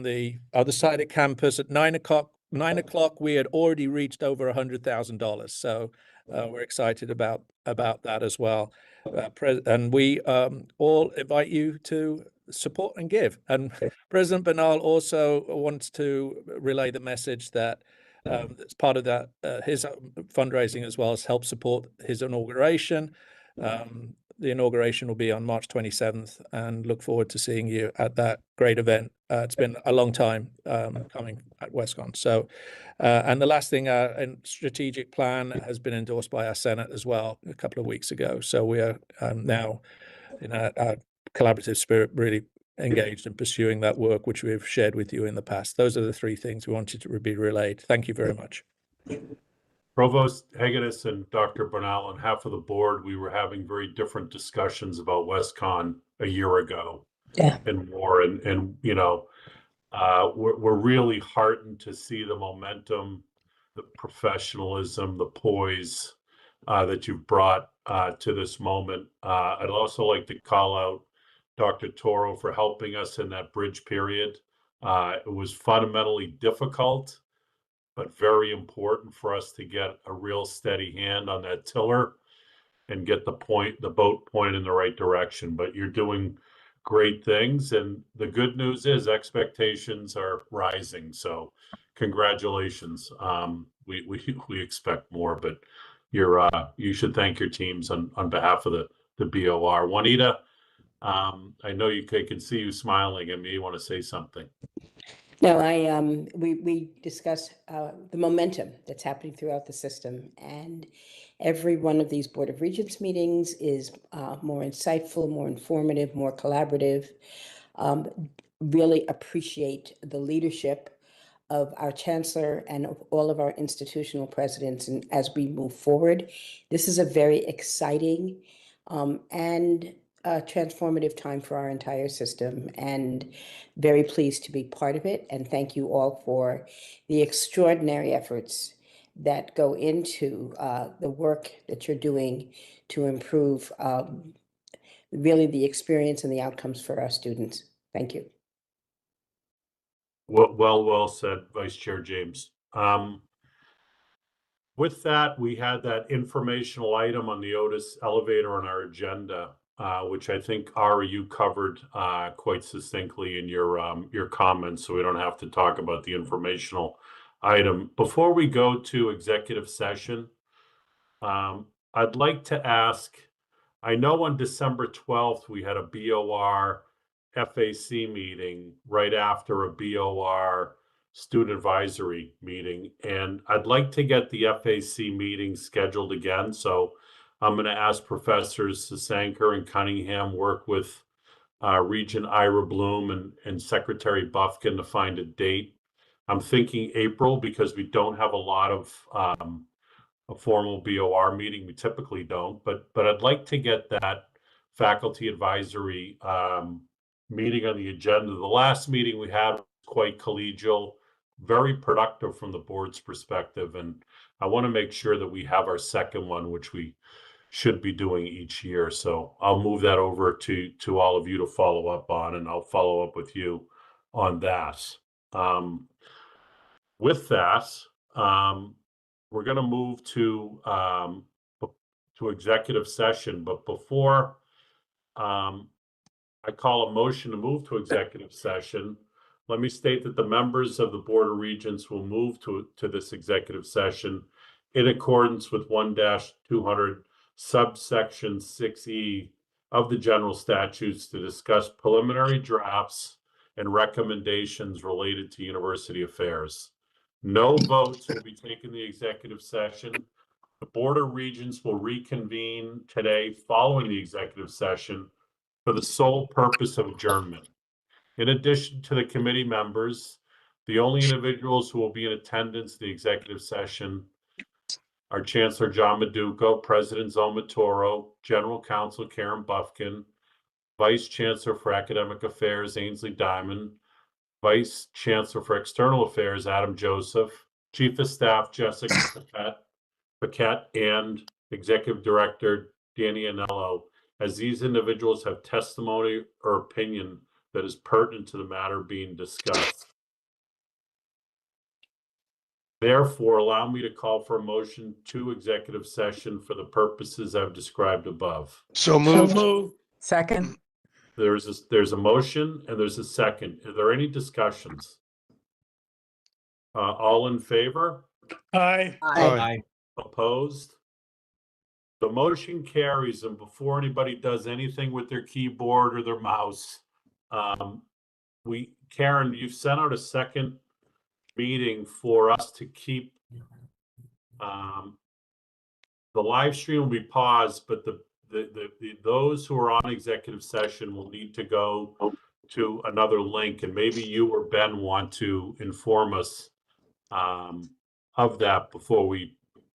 the other side of campus at 9 o'clock, we had already reached over $100,000. So we're excited about that as well. And we all invite you to support and give. And President Bernal also wants to relay the message that as part of that, his fundraising as well as help support his inauguration. The inauguration will be on March 27th, and look forward to seeing you at that great event. It's been a long time coming at WestCon. So, and the last thing, a strategic plan has been endorsed by our Senate as well a couple of weeks ago. So we are now in a collaborative spirit, really engaged in pursuing that work, which we've shared with you in the past. Those are the three things we wanted to be relayed. Thank you very much. Provost Hegedus and Dr. Bernal, on behalf of the board, we were having very different discussions about WestCon a year ago. Yeah. And more, and you know, we're really heartened to see the momentum, the professionalism, the poise that you've brought to this moment. I'd also like to call out Dr. Toro for helping us in that bridge period. It was fundamentally difficult, but very important for us to get a real steady hand on that tiller and get the boat pointed in the right direction. But you're doing great things, and the good news is expectations are rising. So congratulations. We expect more, but you should thank your teams on behalf of the BOR. Juanita, I know I can see you smiling at me. You want to say something? No, we discuss the momentum that's happening throughout the system, and every one of these Board of Regents meetings is more insightful, more informative, more collaborative. Really appreciate the leadership of our chancellor and of all of our institutional presidents. And as we move forward, this is a very exciting and transformative time for our entire system, and very pleased to be part of it. And thank you all for the extraordinary efforts that go into the work that you're doing to improve really the experience and the outcomes for our students. Thank you. Well said, Vice Chair James. With that, we had that informational item on the Otis elevator on our agenda, which I think, Ari, you covered quite succinctly in your comments, so we don't have to talk about the informational item. Before we go to executive session, I'd like to ask, I know on December 12th, we had a BOR FAC meeting right after a BOR student advisory meeting, and I'd like to get the FAC meeting scheduled again. So I'm going to ask Professors Sasanker and Cunningham work with Regent Ira Bloom and Secretary Buffkin to find a date. I'm thinking April, because we don't have a lot of a formal BOR meeting. We typically don't, but I'd like to get that faculty advisory meeting on the agenda. The last meeting we had was quite collegial, very productive from the board's perspective. And I want to make sure that we have our second one, which we should be doing each year. So I'll move that over to all of you to follow up on, and I'll follow up with you on that. With that, we're going to move to executive session. But before I call a motion to move to executive session, let me state that the members of the Board of Regents will move to this executive session in accordance with 1-200 subsection 6E of the general statutes to discuss preliminary drafts and recommendations related to university affairs. No votes will be taken in the executive session. The Board of Regents will reconvene today following the executive session for the sole purpose of adjournment. In addition to the committee members, the only individuals who will be in attendance in the executive session are Chancellor John Maduco, President Zoma Toro, General Counsel Karen Buffkin, Vice Chancellor for Academic Affairs Ainsley Diamond, Vice Chancellor for External Affairs Adam Joseph, Chief of Staff Jessica Paquette, and Executive Director Danny Anello, as these individuals have testimony or opinion that is pertinent to the matter being discussed. Therefore, allow me to call for a motion to executive session for the purposes I've described above. So moved. Second. There's a motion and there's a second. Are there any discussions? All in favor? Aye. Aye. Opposed? The motion carries, and before anybody does anything with their keyboard or their mouse, Karen, you've sent out a second meeting for us to keep the live stream will be paused, but those who are on executive session will need to go to another link, and maybe you or Ben want to inform us of that before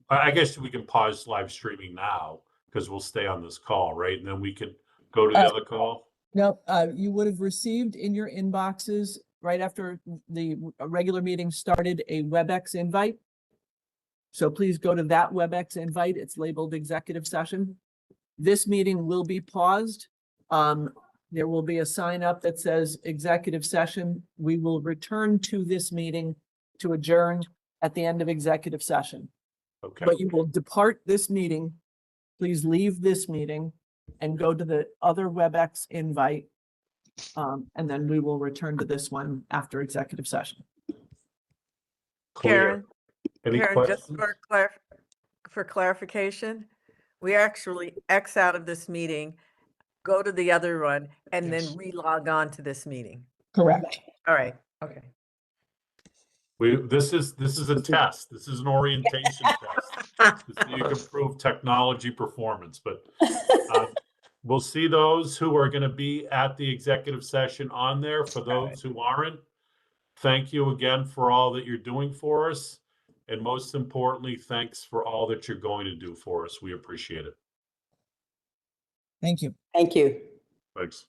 I guess we can pause live streaming now because we'll stay on this call, right? And then we can go to the other call. No, you would have received in your inboxes right after the regular meeting started a WebEx invite. So please go to that WebEx invite. It's labeled executive session. This meeting will be paused. There will be a sign up that says executive session. We will return to this meeting to adjourn at the end of executive session. Okay. But you will depart this meeting. Please leave this meeting and go to the other WebEx invite. And then we will return to this one after executive session. Clear. Any Karen, just questions? for clarification, we actually X out of this meeting, go to the other one, and then re-log on to this meeting. Correct. All right, okay. This is a test. This is an orientation test. So you can prove technology performance, but we'll see those who are going to be at the executive session on there. For those who aren't, thank you again for all that you're doing for us. And most importantly, thanks for all that you're going to do for us. We appreciate it. Thank you. Thank you. Thanks.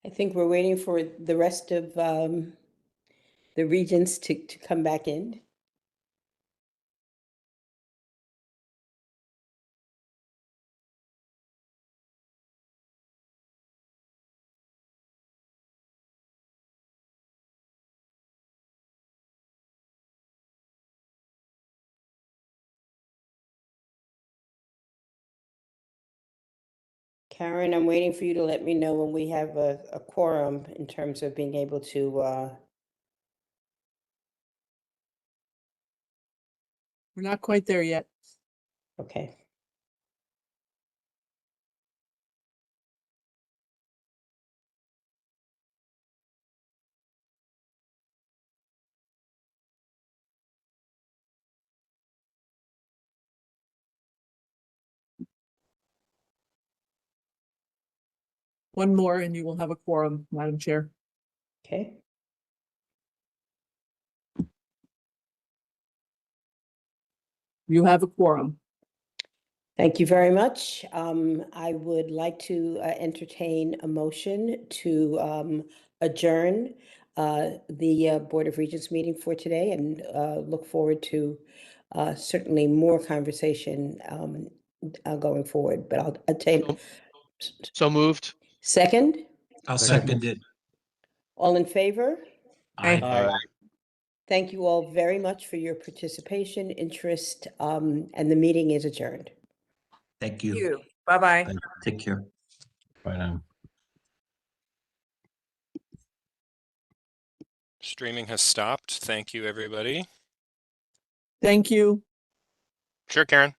I think we're waiting for the rest of the regents to come back in. Karen, I'm waiting for you to let me know when we have a quorum in terms of being able to, We're not quite there yet. okay. One more and you will have a quorum, Madam Chair. Okay. You have a quorum. Thank you very much. I would like to entertain a motion to adjourn the Board of Regents meeting for today and look forward to certainly more conversation going forward. But I'll attain. So moved. Second? I'll second it. All in favor? Aye. Thank you all very much for your participation, interest, and the meeting is adjourned. Thank Thank you. you. Bye-bye. Take care. Bye now. Streaming has stopped. Thank you, everybody. Thank you. Sure, Karen.